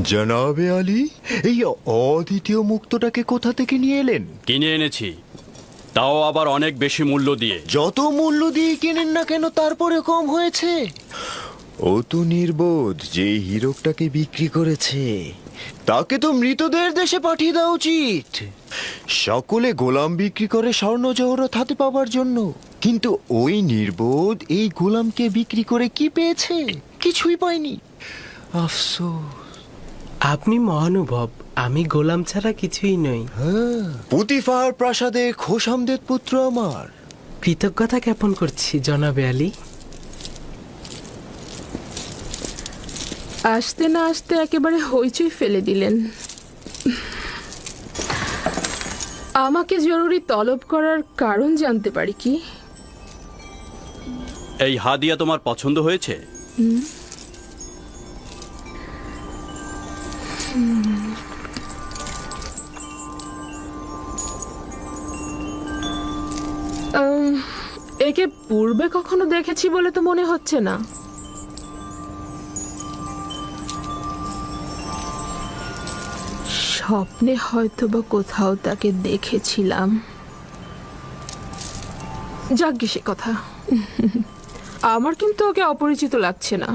জনাবে আলী, এই অদ্বিতীয় মুক্তটাকে কোথা থেকে নিয়ে এলেন? কিনে এনেছি, তাও আবার অনেক বেশি মূল্য দিয়ে। যত মূল্য দিয়ে কেনেন না কেন, তারপরে কম হয়েছে। ও তো নির্বোধ যে হীরকটাকে বিক্রি করেছে। তাকে তো মৃতদের দেশে পাঠিয়ে দেওয়া উচিত। সকলে গোলাম বিক্রি করে স্বর্ণ জহরত হাতে পাবার জন্য, কিন্তু ওই নির্বোধ এই গোলামকে বিক্রি করে কি পেয়েছে? কিছুই পায়নি। আফসোস। আপনি মহানুভব, আমি গোলাম ছাড়া কিছুই নই। পুতিফার প্রাসাদের খোশামদের পুত্র আমার। কৃতজ্ঞতা জ্ঞাপন করছি জনাবে আলী। আসতে না আসতে একেবারে হইচই ফেলে দিলেন। আমাকে জরুরি তলব করার কারণ জানতে পারি কি? এই হাদিয়া তোমার পছন্দ হয়েছে? একে পূর্বে কখনো দেখেছি বলে তো মনে হচ্ছে না। স্বপ্নে হয়তো বা কোথাও তাকে দেখেছিলাম। যাজ্ঞে সে কথা। আমার কিন্তু ওকে অপরিচিত লাগছে না।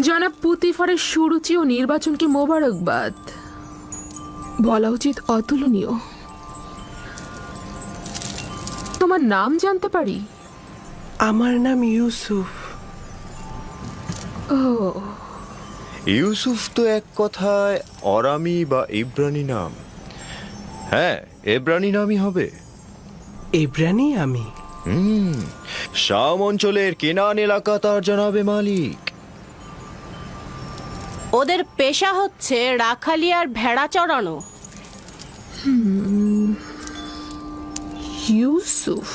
জনাব পুতিফারের সুরুচি ও নির্বাচনকে মোবারকবাদ। বলা উচিত অতুলনীয়। তোমার নাম জানতে পারি? আমার নাম ইউসুফ। ও, ইউসুফ তো এক কথায় অরামি বা ইব্রানি নাম। হ্যাঁ, ইব্রানি নামই হবে। ইব্রানি আমি। শাম অঞ্চলের কেনান এলাকা তার জনাবে মালিক। ওদের পেশা হচ্ছে রাখালি আর ভেড়া চড়ানো। ইউসুফ।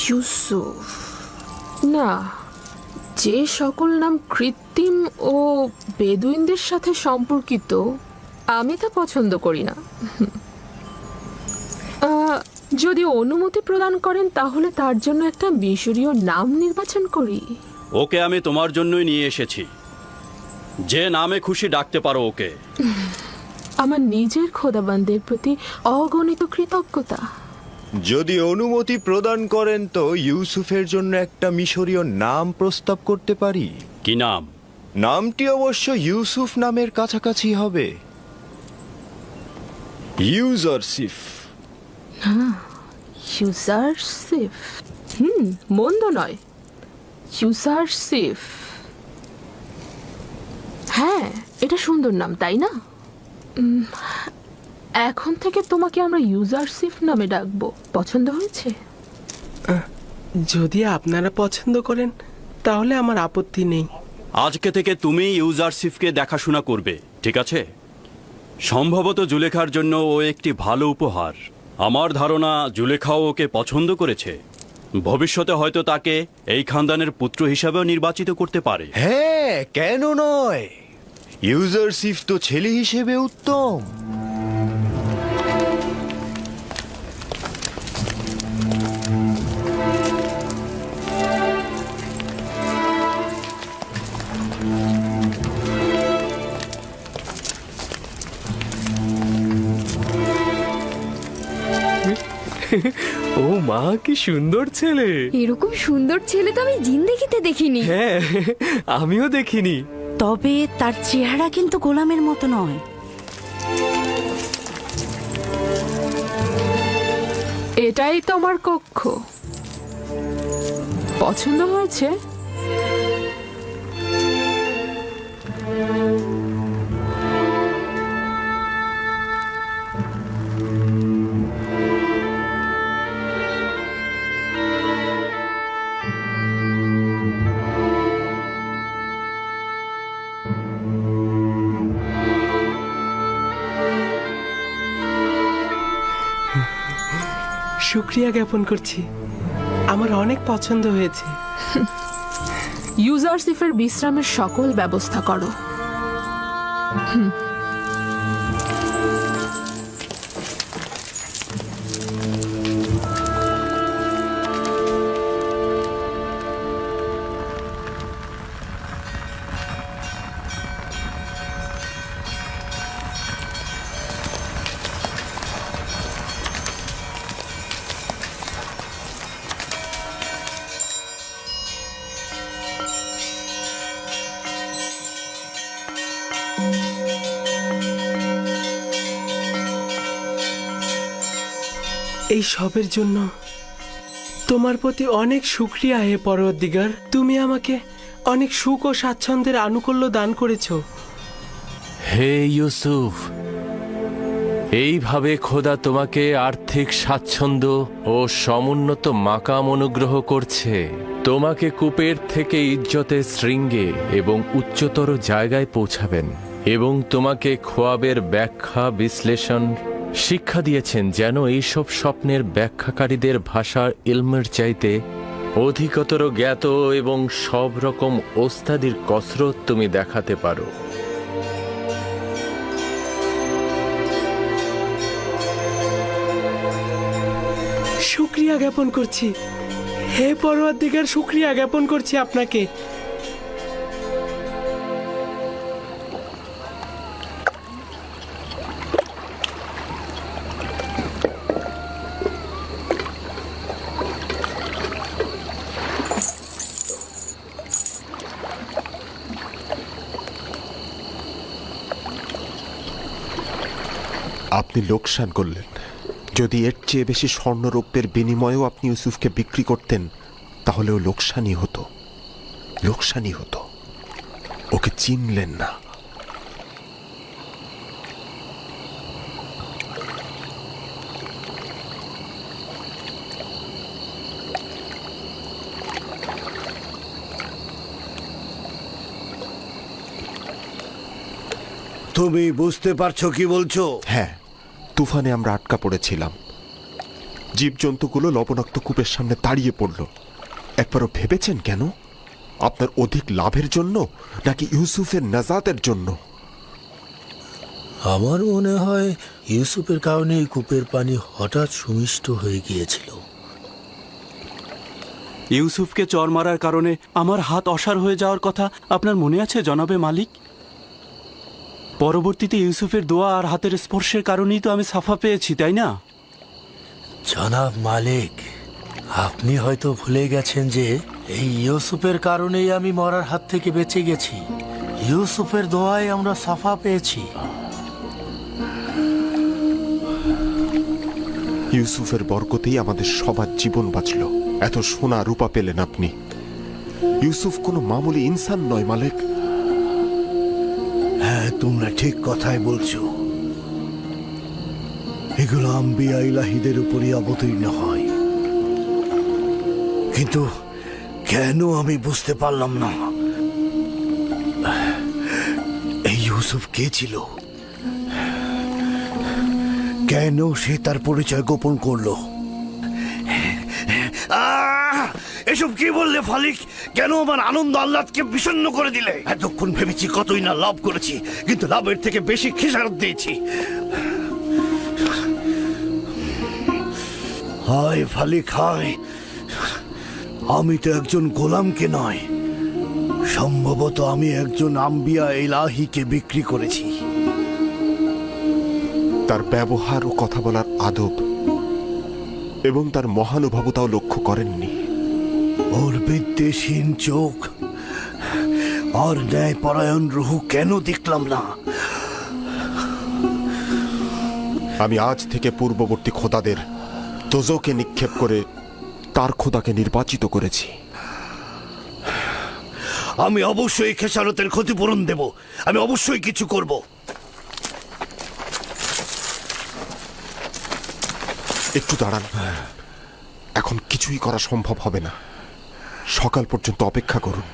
ইউসুফ না, যে সকল নাম কৃত্রিম ও বেদুইনদের সাথে সম্পর্কিত আমি তা পছন্দ করি না। যদি অনুমতি প্রদান করেন তাহলে তার জন্য একটা মিশরীয় নাম নির্বাচন করি। ওকে আমি তোমার জন্যই নিয়ে এসেছি। যে নামে খুশি ডাকতে পারো ওকে। আমার নিজের খোদাবান্দের প্রতি অগণিত কৃতজ্ঞতা। যদি অনুমতি প্রদান করেন তো ইউসুফের জন্য একটা মিশরীয় নাম প্রস্তাব করতে পারি। কি নাম? নামটি অবশ্য ইউসুফ নামের কাছাকাছি হবে। ইউজারসিফ। ইউজারসিফ, মন্দ নয়। ইউজারসিফ, হ্যাঁ, এটা সুন্দর নাম, তাই না? এখন থেকে তোমাকে আমরা ইউজারসিফ নামে ডাকবো। পছন্দ হয়েছে? যদি আপনারা পছন্দ করেন তাহলে আমার আপত্তি নেই। আজকে থেকে তুমি ইউজারসিফকে দেখাশোনা করবে, ঠিক আছে? সম্ভবত জুলেখার জন্য ও একটি ভালো উপহার। আমার ধারণা জুলেখাও ওকে পছন্দ করেছে। ভবিষ্যতে হয়তো তাকে এই খানদানের পুত্র হিসাবেও নির্বাচিত করতে পারে। হ্যাঁ, কেন নয়? ইউজারসিফ তো ছেলে হিসেবে উত্তম। ও মা, কি সুন্দর ছেলে! এরকম সুন্দর ছেলে তো আমি জিন্দেগিতে দেখিনি। হ্যাঁ, আমিও দেখিনি। তবে তার চেহারা কিন্তু গোলামের মতো নয়। এটাই তোমার কক্ষ। পছন্দ হয়েছে? শুক্রিয়া জ্ঞাপন করছি, আমার অনেক পছন্দ হয়েছে। ইউজারসিফের বিশ্রামের সকল ব্যবস্থা করো। এই সবের জন্য তোমার প্রতি অনেক শুক্রিয়া হে পরওয়ারদিগার। তুমি আমাকে অনেক সুখ ও স্বাচ্ছন্দ্যের আনুকূল্য দান করেছো। হে ইউসুফ, এইভাবে খোদা তোমাকে আর্থিক স্বাচ্ছন্দ্য ও সমুন্নত মাকাম অনুগ্রহ করছে। তোমাকে কূপের থেকে ইজ্জতের শৃঙ্গে এবং উচ্চতর জায়গায় পৌঁছাবেন এবং তোমাকে খোয়াবের ব্যাখ্যা বিশ্লেষণ শিক্ষা দিয়েছেন, যেন এইসব স্বপ্নের ব্যাখ্যাকারীদের ভাষার ইলমের চাইতে অধিকতর জ্ঞাত এবং সব রকম ওস্তাদির কসরত তুমি দেখাতে পারো। শুক্রিয়া জ্ঞাপন করছি হে পরওয়ারদিগার, শুক্রিয়া জ্ঞাপন করছি আপনাকে। আপনি লোকসান করলেন। যদি এর চেয়ে বেশি স্বর্ণরৌপ্যের বিনিময়েও আপনি ইউসুফকে বিক্রি করতেন, তাহলেও লোকসানই হতো, লোকসানই হতো। ওকে চিনলেন না। তুমি বুঝতে পারছো কি বলছো? হ্যাঁ, তুফানে আমরা আটকা পড়েছিলাম। জীবজন্তুগুলো লবণাক্ত কূপের সামনে দাঁড়িয়ে পড়ল। একবারও ভেবেছেন কেন? আপনার অধিক লাভের জন্য নাকি ইউসুফের নাজাতের জন্য? আমার মনে হয় ইউসুফের কারণে এই কূপের পানি হঠাৎ সুমিষ্ট হয়ে গিয়েছিল। ইউসুফকে চর মারার কারণে আমার হাত অসাড় হয়ে যাওয়ার কথা আপনার মনে আছে জনাবে মালিক? পরবর্তীতে ইউসুফের দোয়া আর হাতের স্পর্শের কারণেই তো আমি সাফা পেয়েছি, তাই না? জনাব মালিক, আপনি হয়তো ভুলে গেছেন যে এই ইউসুফের কারণেই আমি মরার হাত থেকে বেঁচে গেছি। ইউসুফের দোয়ায় আমরা সাফা পেয়েছি। ইউসুফের বরকতেই আমাদের সবার জীবন বাঁচল। এত সোনা রূপা পেলেন আপনি। ইউসুফ কোনো মামুলি ইনসান নয় মালিক। হ্যাঁ, তোমরা ঠিক কথাই বলছো। এগুলো আম্বিয়া ইলাহিদের উপরই অবতীর্ণ হয়, কিন্তু কেন আমি বুঝতে পারলাম না এই ইউসুফ কে ছিল, কেন সে তার পরিচয় গোপন করলো। এসব কি বললে ফালিক? কেন আমার আনন্দ আহ্লাদকে বিষণ্ণ করে দিলে? এতক্ষণ ভেবেছি কতই না লাভ করেছি, কিন্তু লাভের থেকে বেশি খেসারত দিয়েছি। হায় ফালিক হায়, আমি তো একজন গোলামকে নয়, সম্ভবত আমি একজন আম্বিয়া ইলাহিকে বিক্রি করেছি। তার ব্যবহার ও কথা বলার আদব এবং তার মহানুভবতাও লক্ষ্য করেননি। ওর বিদ্বেষহীন চোখ আর ন্যায়পরায়ণ রুহু কেন দেখলাম না? আমি আজ থেকে পূর্ববর্তী খোদাদের দোজকে নিক্ষেপ করে তার খোদাকে নির্বাচিত করেছি। আমি অবশ্যই খেসারতের ক্ষতিপূরণ দেব, আমি অবশ্যই কিছু করব। একটু দাঁড়ান, এখন কিছুই করা সম্ভব হবে না। সকাল পর্যন্ত অপেক্ষা করুন।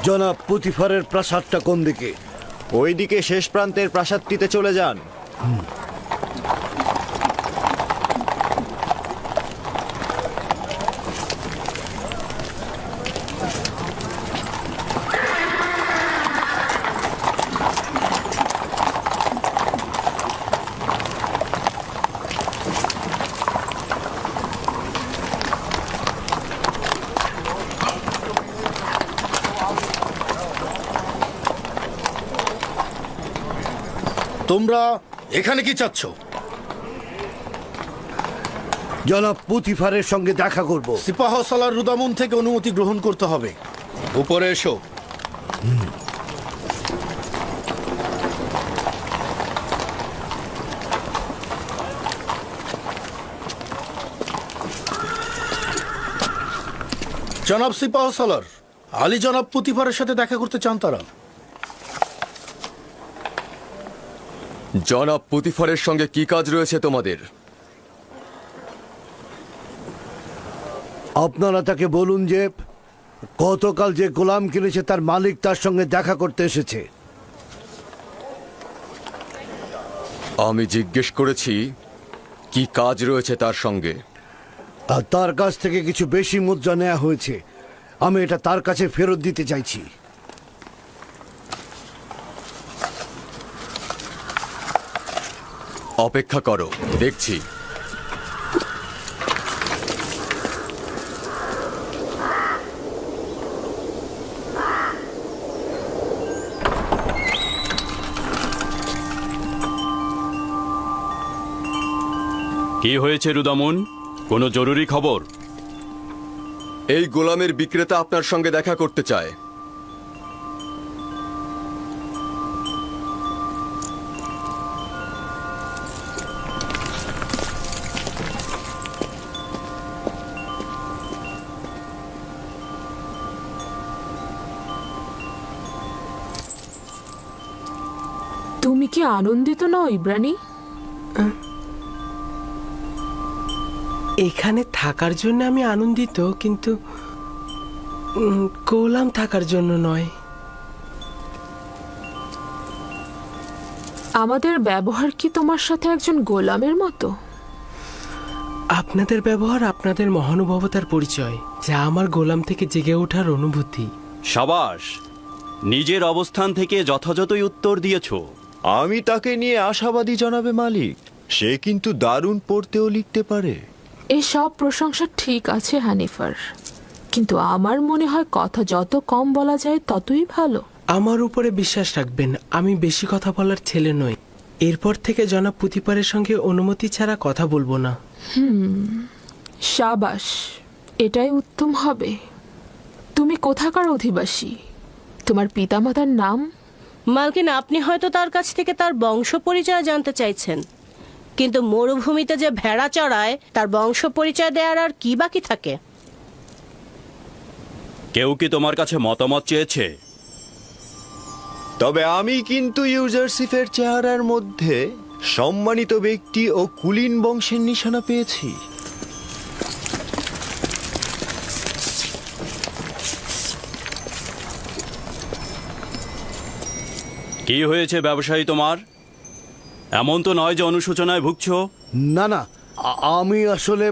জনাব, পুতিফারের প্রাসাদটা কোন দিকে? ওইদিকে শেষ প্রান্তের প্রাসাদটিতে চলে যান। তোমরা এখানে কি চাচ্ছ? জনাব পুতিফারের সঙ্গে দেখা করব। সিপাহ সালার রুদামুন থেকে অনুমতি গ্রহণ করতে হবে। উপরে এসো। জনাব সিপাহ সালার, আলী জনাব পুতিফারের সাথে দেখা করতে চান তারা। জনাব পুতিফারের সঙ্গে কি কাজ রয়েছে তোমাদের? আপনারা তাকে বলুন যে গতকাল যে গোলাম কিনেছে তার মালিক তার সঙ্গে দেখা করতে এসেছে। আমি জিজ্ঞেস করেছি কি কাজ রয়েছে তার সঙ্গে। আর তার কাছ থেকে কিছু বেশি মুদ্রা নেওয়া হয়েছে, আমি এটা তার কাছে ফেরত দিতে চাইছি। অপেক্ষা করো, দেখছি। কি হয়েছে রুদামুন? কোনো জরুরি খবর? এই গোলামের বিক্রেতা আপনার সঙ্গে দেখা করতে চায়। তুমি কি আনন্দিত নও ইব্রানি? এখানে থাকার জন্য আমি আনন্দিত, কিন্তু গোলাম থাকার জন্য নয়। আমাদের ব্যবহার কি তোমার সাথে একজন গোলামের মতো? আপনাদের ব্যবহার আপনাদের মহানুভবতার পরিচয়, যা আমার গোলাম থেকে জেগে ওঠার অনুভূতি। সাবাস, নিজের অবস্থান থেকে যথাযথই উত্তর দিয়েছো। আমি তাকে নিয়ে আশাবাদী জনাবে মালিক। সে কিন্তু দারুণ পড়তেও লিখতে পারে। এই সব প্রশংসা ঠিক আছে হানিফার, কিন্তু আমার মনে হয় কথা যত কম বলা যায় ততই ভালো। আমার উপরে বিশ্বাস রাখবেন, আমি বেশি কথা বলার ছেলে নই। এরপর থেকে জনাব পুতিপারের সঙ্গে অনুমতি ছাড়া কথা বলবো না। সাবাস, এটাই উত্তম হবে। তুমি কোথাকার অধিবাসী? তোমার পিতামাতার নাম? মালকিন, আপনি হয়তো তার কাছ থেকে তার বংশ পরিচয় জানতে চাইছেন, কিন্তু মরুভূমিতে যে ভেড়া চড়ায় তার বংশ পরিচয় দেওয়ার আর কি বাকি থাকে? কেউ কি তোমার কাছে মতামত চেয়েছে? তবে আমি কিন্তু ইউজারসিফের চেহারার মধ্যে সম্মানিত ব্যক্তি ও কুলীন বংশের নিশানা পেয়েছি। কি হয়েছে ব্যবসায়ী তোমার? এমন তো নয় যে অনুশোচনায় ভুগছো। না না, আমি আসলে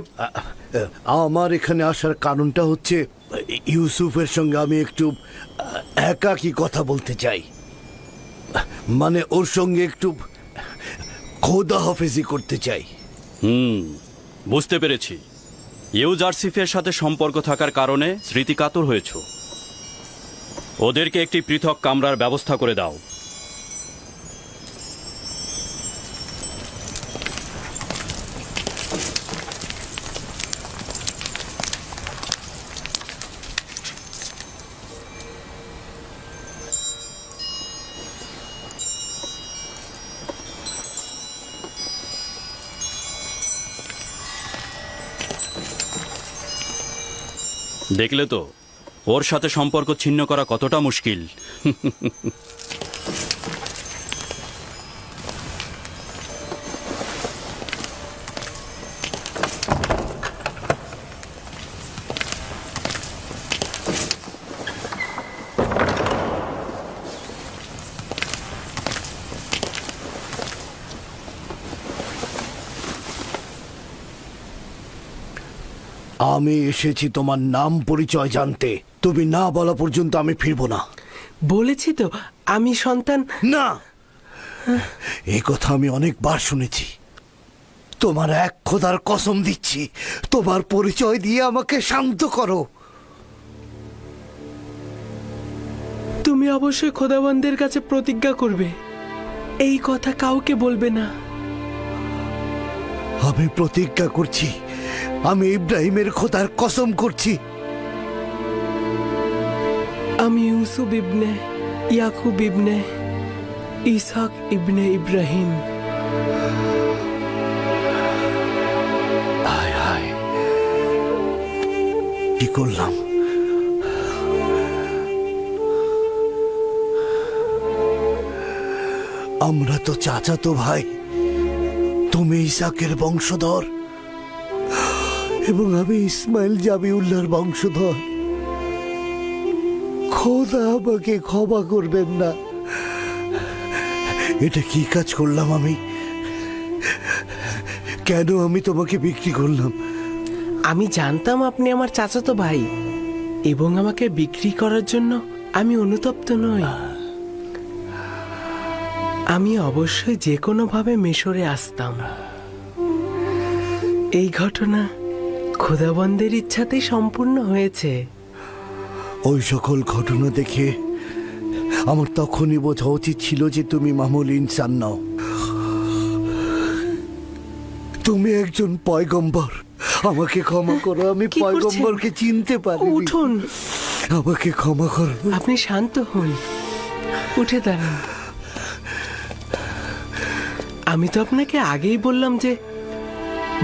আমার এখানে আসার কারণটা হচ্ছে ইউসুফের সঙ্গে আমি একটু একাকী কথা বলতে চাই। মানে ওর সঙ্গে একটু খোদা হাফেজি করতে চাই। বুঝতে পেরেছি। ইউজারসিফের সাথে সম্পর্ক থাকার কারণে স্মৃতিকাতর হয়েছ। ওদেরকে একটি পৃথক কামরার ব্যবস্থা করে দাও। দেখলে তো ওর সাথে সম্পর্ক ছিন্ন করা কতটা মুশকিল। আমি এসেছি তোমার নাম পরিচয় জানতে। তুমি না বলা পর্যন্ত আমি ফিরবো না। বলেছি তো আমি সন্তান। না, এই কথা আমি অনেকবার শুনেছি। তোমার এক খোদার কসম দিচ্ছি, তোমার পরিচয় দিয়ে আমাকে শান্ত করো। তুমি অবশ্যই খোদাবন্দের কাছে প্রতিজ্ঞা করবে। এই কথা কাউকে বলবে না। আমি প্রতিজ্ঞা করছি, আমি ইব্রাহিমের খোদার কসম করছি, আমি ইউসুফ ইবনে ইয়াকুব ইবনে ইসহাক ইবনে ইব্রাহিম। হায় হায়, কি করলাম? আমরা তো চাচাতো ভাই, তুমি ইসাকের বংশধর এবং আমি ইসমাইল জাবিউল্লাহর বংশধর। খোদা আমাকে ক্ষমা করবেন না। এটা কি কাজ করলাম আমি? কেন আমি তোমাকে বিক্রি করলাম? আমি জানতাম আপনি আমার চাচাতো ভাই এবং আমাকে বিক্রি করার জন্য আমি অনুতপ্ত নই। আমি অবশ্যই যে কোনোভাবে মিশরে আসতাম। এই ঘটনা খোদাবন্দের ইচ্ছাতেই সম্পূর্ণ হয়েছে। ওই সকল ঘটনা দেখে আমার তখনই বোঝা উচিত ছিল যে তুমি মামুল ইনসান নও, তুমি একজন পয়গম্বর। আমাকে ক্ষমা করো, আমি কি করছেন? পয়গম্বরকে চিনতে পারি। উঠুন, আমাকে ক্ষমা করো। আপনি শান্ত হন, উঠে দাঁড়ান। আমি তো আপনাকে আগেই বললাম যে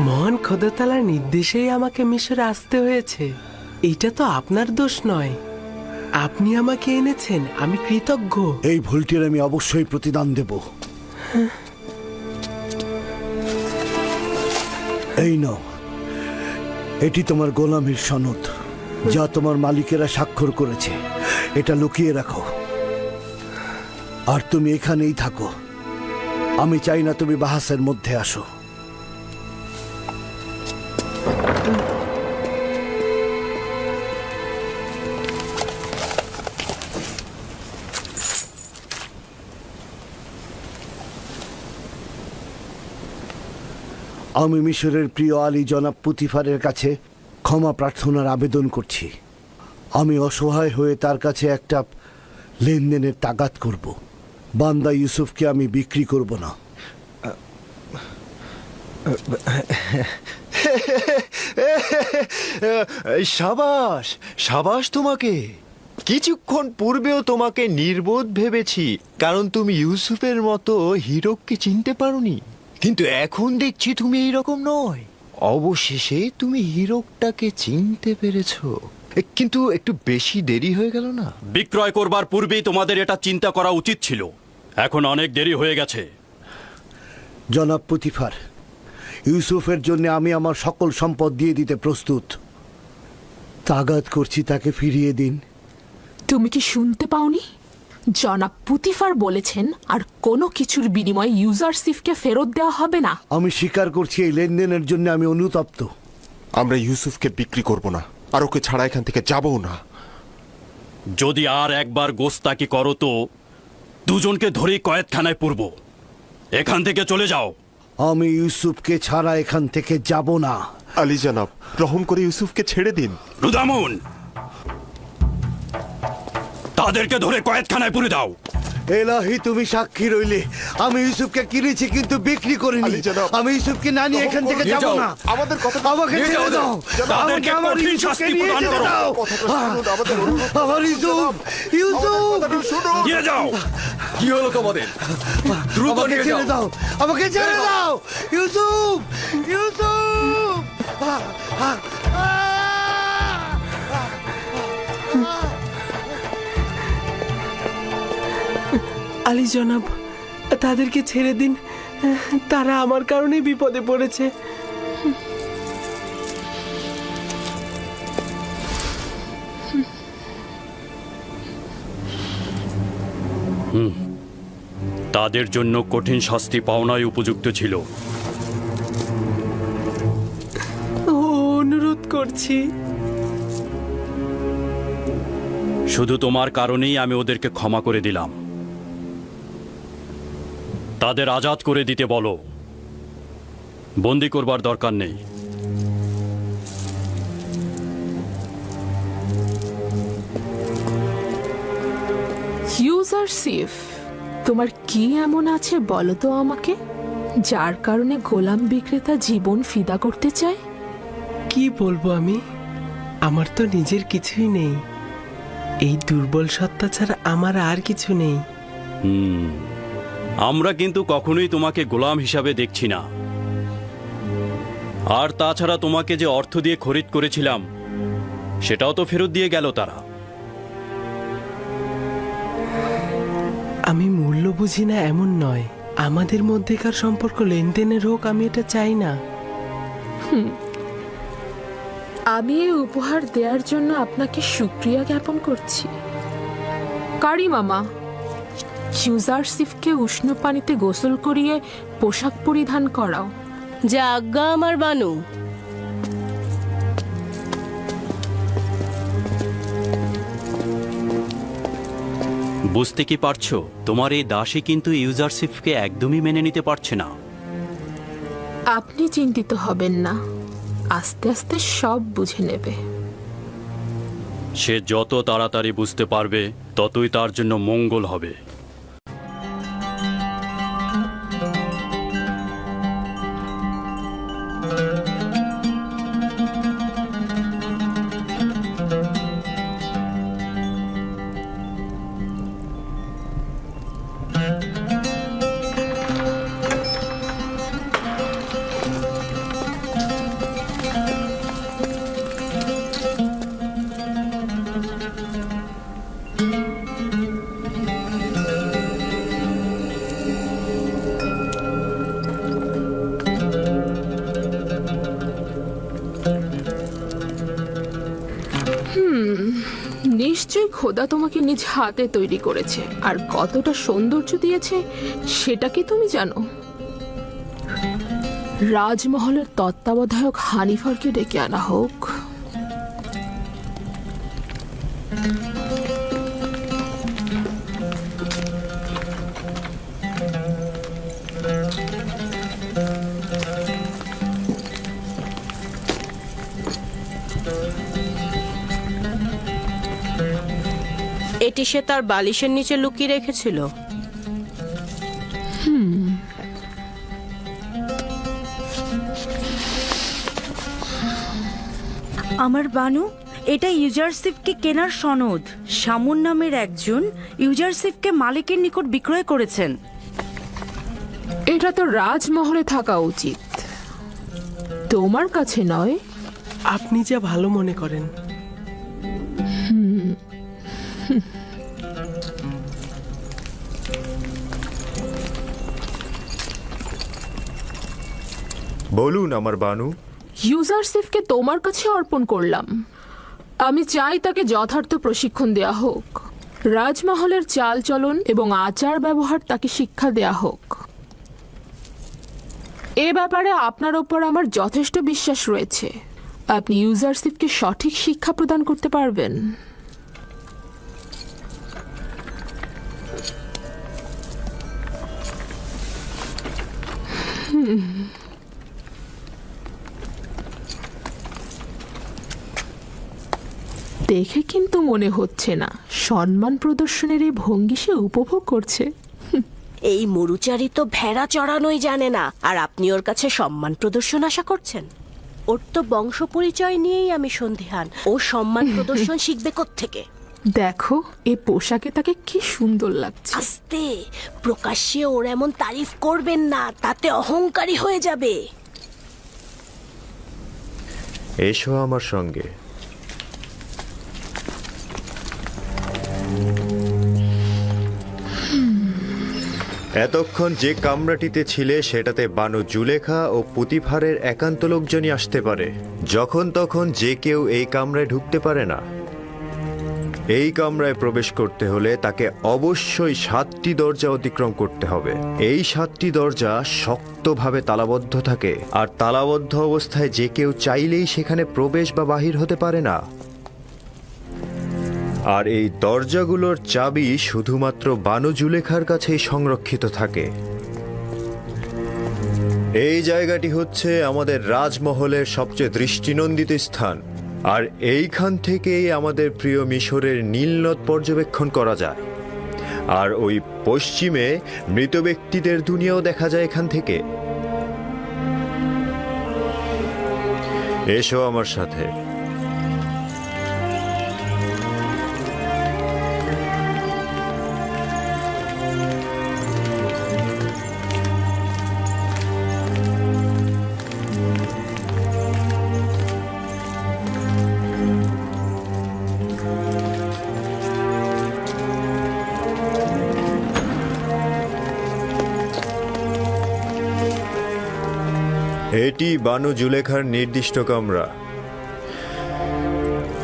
মহান খোদাতালার নির্দেশেই আমাকে মিশরে আসতে হয়েছে। এটা তো আপনার দোষ নয়, আপনি আমাকে এনেছেন, আমি কৃতজ্ঞ। এই ভুলটির আমি অবশ্যই প্রতিদান দেব। এই নাও, এটি তোমার গোলামের সনদ, যা তোমার মালিকেরা স্বাক্ষর করেছে। এটা লুকিয়ে রাখো, আর তুমি এখানেই থাকো। আমি চাই না তুমি বাহাসের মধ্যে আসো। আমি মিশরের প্রিয় আলী জনাব পুতিফারের কাছে ক্ষমা প্রার্থনার আবেদন করছি। আমি অসহায় হয়ে তার কাছে একটা লেনদেনের তাগাদ করব। বান্দা ইউসুফকে আমি বিক্রি করব না। সাবাস সাবাস তোমাকে। কিছুক্ষণ পূর্বেও তোমাকে নির্বোধ ভেবেছি, কারণ তুমি ইউসুফের মতো হিরোককে চিনতে পারোনি। কিন্তু এখন দেখছি তুমি এইরকম নয়। অবশেষে তুমি হিরোকটাকে চিনতে পেরেছো, কিন্তু একটু বেশি দেরি হয়ে গেল না? বিক্রয় করবার পূর্বেই তোমাদের এটা চিন্তা করা উচিত ছিল। এখন অনেক দেরি হয়ে গেছে। জনাব পুতিফার, ইউসুফের জন্য আমি আমার সকল সম্পদ দিয়ে দিতে প্রস্তুত। তাগাদ করছি তাকে ফিরিয়ে দিন। তুমি কি শুনতে পাওনি? জনাব পুতিফার বলেছেন আর কোনো কিছুর বিনিময়ে ইউজারশিপকে ফেরত দেওয়া হবে না। আমি স্বীকার করছি এই লেনদেনের জন্য আমি অনুতপ্ত। আমরা ইউসুফকে বিক্রি করব না, আর ওকে ছাড়া এখান থেকে যাবও না। যদি আর একবার গোস্তাকি করো তো দুজনকে ধরেই কয়েদখানায় পুরব। এখান থেকে চলে যাও। আমি ইউসুফকে ছাড়া এখান থেকে যাব না। আলী জনাব, রহম করে ইউসুফকে ছেড়ে দিন। রুদামুন, তাদেরকে ধরে কয়েদখানায় পুরে দাও। এলাহি, তুমি সাক্ষী রইলে। আমি ইউসুফকে কিনেছি কিন্তু বিক্রি করিনি। আলী জনাব, আমি ইউসুফকে না নিয়ে এখান থেকে যাব না। আমাদের কথা আমাকে নিয়ে ছেড়ে যাও। দাও। তাদেরকে আমাকে আমার কঠিন ইউসুফকে শাস্তি নিয়ে প্রদান যেতে করো। দাও। আমার ইউসুফ, ইউসুফ, নিয়ে যাও। কি হলো তোমাদের? দ্রুত আমাকে নিয়ে ছেড়ে যাও। দাও। আমাকে ছেড়ে দাও। ইউসুফ, ইউসুফ। আলী জনাব, তাদেরকে ছেড়ে দিন, তারা আমার কারণেই বিপদে পড়েছে। তাদের জন্য কঠিন শাস্তি পাওনাই উপযুক্ত ছিল। অনুরোধ করছি। শুধু তোমার কারণেই আমি ওদেরকে ক্ষমা করে দিলাম। তাদের আজাদ করে দিতে বলো, বন্দি করবার দরকার নেই। ইউজারশিপ তোমার কি এমন আছে বলো তো আমাকে, যার কারণে গোলাম বিক্রেতা জীবন ফিদা করতে চায়? কি বলবো আমি? আমার তো নিজের কিছুই নেই। এই দুর্বল সত্তা ছাড়া আমার আর কিছু নেই। আমরা কিন্তু কখনোই তোমাকে গোলাম হিসাবে দেখছি না। আর তাছাড়া তোমাকে যে অর্থ দিয়ে খরিদ করেছিলাম সেটাও তো ফেরত দিয়ে গেল তারা। আমি মূল্য বুঝি না এমন নয়, আমাদের মধ্যেকার সম্পর্ক লেনদেনের হোক, আমি এটা চাই না। আমি এই উপহার দেওয়ার জন্য আপনাকে শুকরিয়া জ্ঞাপন করছি। কারি মামা, ইউজারশিফকে উষ্ণ পানিতে গোসল করিয়ে পোশাক পরিধান করাও। যা আজ্ঞা আমার বানু। বুঝতে কি পারছো, তোমার এই দাসী কিন্তু ইউজারশিফকে একদমই মেনে নিতে পারছে না। আপনি চিন্তিত হবেন না, আস্তে আস্তে সব বুঝে নেবে। সে যত তাড়াতাড়ি বুঝতে পারবে ততই তার জন্য মঙ্গল হবে। নিশ্চয়ই খোদা তোমাকে নিজ হাতে তৈরি করেছে, আর কতটা সৌন্দর্য দিয়েছে সেটা কি তুমি জানো? রাজমহলের তত্ত্বাবধায়ক হানিফারকে ডেকে আনা হোক। এটি সে তার বালিশের নিচে লুকিয়ে রেখেছিল। আমার বানু, এটা ইউজারশিপকে কেনার সনদ। শামুন নামের একজন ইউজারশিপকে মালিকের নিকট বিক্রয় করেছেন। এটা তো রাজমহলে থাকা উচিত, তোমার কাছে নয়। আপনি যা ভালো মনে করেন। বলুন আমার বানু। ইউজারশিফকে তোমার কাছে অর্পণ করলাম। আমি চাই তাকে যথার্থ প্রশিক্ষণ দেয়া হোক। রাজমহলের চালচলন এবং আচার ব্যবহার তাকে শিক্ষা দেয়া হোক। এ ব্যাপারে আপনার ওপর আমার যথেষ্ট বিশ্বাস রয়েছে। আপনি ইউজারশিফকে সঠিক শিক্ষা প্রদান করতে পারবেন। দেখে কিন্তু মনে হচ্ছে না সম্মান প্রদর্শনের এই ভঙ্গি সে উপভোগ করছে। এই মরুচারী তো ভেড়া চড়ানোই জানে না, আর আপনি ওর কাছে সম্মান প্রদর্শন আশা করছেন? ওর তো বংশ পরিচয় নিয়েই আমি সন্দিহান। ও সম্মান প্রদর্শন শিখবে কোত্থেকে? দেখো, এই পোশাকে তাকে কি সুন্দর লাগছে। আস্তে, প্রকাশ্যে ওর এমন তারিফ করবেন না, তাতে অহংকারী হয়ে যাবে। এসো আমার সঙ্গে। এতক্ষণ যে কামরাটিতে ছিলে সেটাতে বানু জুলেখা ও পুতিফারের একান্ত লোকজনই আসতে পারে। যখন তখন যে কেউ এই কামরায় ঢুকতে পারে না। এই কামরায় প্রবেশ করতে হলে তাকে অবশ্যই 7টি দরজা অতিক্রম করতে হবে। এই 7টি দরজা শক্তভাবে তালাবদ্ধ থাকে, আর তালাবদ্ধ অবস্থায় যে কেউ চাইলেই সেখানে প্রবেশ বা বাহির হতে পারে না। আর এই দরজাগুলোর চাবি শুধুমাত্র বানু জুলেখার কাছেই সংরক্ষিত থাকে। এই জায়গাটি হচ্ছে আমাদের রাজমহলের সবচেয়ে দৃষ্টিনন্দিত স্থান, আর এইখান থেকেই আমাদের প্রিয় মিশরের নীলনদ পর্যবেক্ষণ করা যায়। আর ওই পশ্চিমে মৃত ব্যক্তিদের দুনিয়াও দেখা যায় এখান থেকে। এসো আমার সাথে। এটি বানু জুলেখার নির্দিষ্ট কামরা।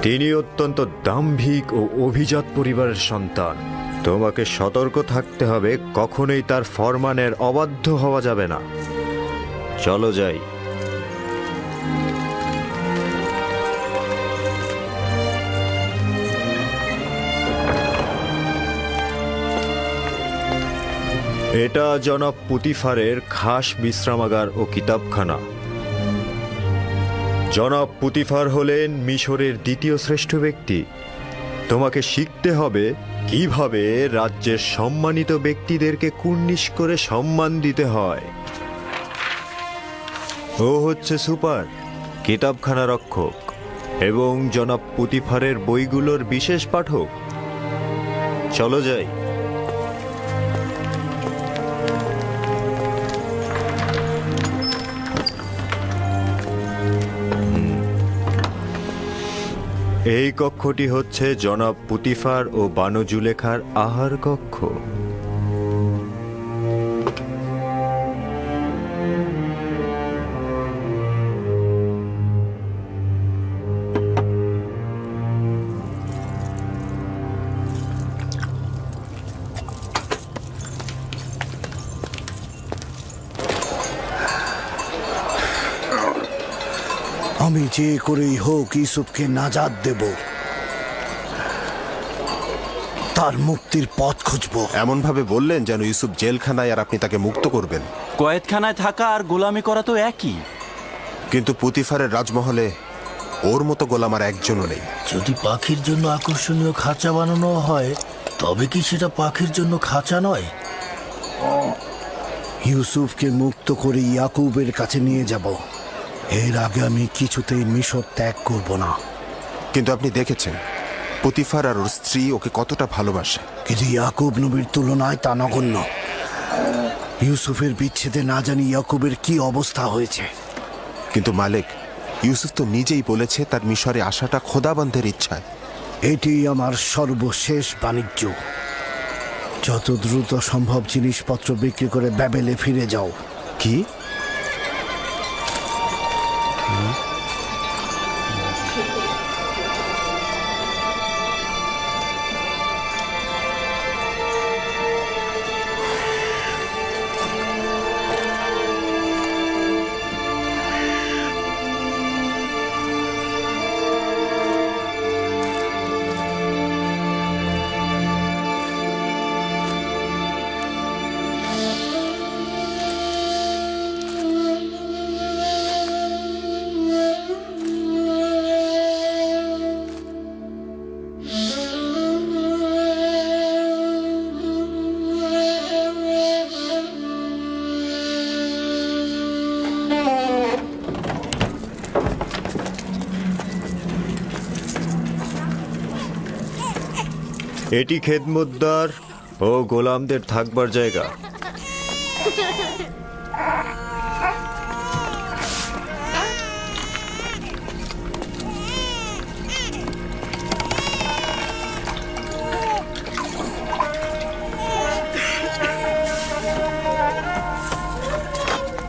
তিনি অত্যন্ত দাম্ভিক ও অভিজাত পরিবারের সন্তান। তোমাকে সতর্ক থাকতে হবে, কখনোই তার ফরমানের অবাধ্য হওয়া যাবে না। চলো যাই। এটা জনাব পুতিফারের খাস বিশ্রামাগার ও কিতাবখানা। জনাব পুতিফার হলেন মিশরের দ্বিতীয় শ্রেষ্ঠ ব্যক্তি। তোমাকে শিখতে হবে কিভাবে রাজ্যের সম্মানিত ব্যক্তিদেরকে কুর্নিশ করে সম্মান দিতে হয়। ও হচ্ছে সুপার, কিতাবখানা রক্ষক এবং জনাব পুতিফারের বইগুলোর বিশেষ পাঠক। চলো যাই। এই কক্ষটি হচ্ছে জনাব পুতিফার ও বানু জুলেখার আহার কক্ষ। আমি যে করেই হোক ইউসুফকে নাজাত দেব, তার মুক্তির পথ খুঁজব। এমন ভাবে বললেন যেন ইউসুফ জেলখানায় আর আপনি তাকে মুক্ত করবেন। কয়েদখানায় থাকা আর গোলামি করা তো একই। কিন্তু পুতিফারের রাজমহলে ওর মতো গোলাম আর একজনও নেই। যদি পাখির জন্য আকর্ষণীয় খাঁচা বানানো হয়, তবে কি সেটা পাখির জন্য খাঁচা নয়? ইউসুফকে মুক্ত করে ইয়াকুবের কাছে নিয়ে যাব। এর আগে আমি কিছুতেই মিশর ত্যাগ করব না। কিন্তু আপনি দেখেছেন পুতিফার আর ওর স্ত্রী ওকে কতটা ভালোবাসে। কিন্তু ইয়াকুব নবীর তুলনায় তা নগণ্য। ইউসুফের বিচ্ছেদে না জানি ইয়াকুবের কি অবস্থা হয়েছে। কিন্তু মালিক, ইউসুফ তো নিজেই বলেছে তার মিশরে আসাটা খোদাবন্ধের ইচ্ছায়। এটি আমার সর্বশেষ বাণিজ্য। যত দ্রুত সম্ভব জিনিসপত্র বিক্রি করে ব্যাবেলে ফিরে যাও। কি? এটি খেদমতদার ও গোলামদের থাকবার জায়গা।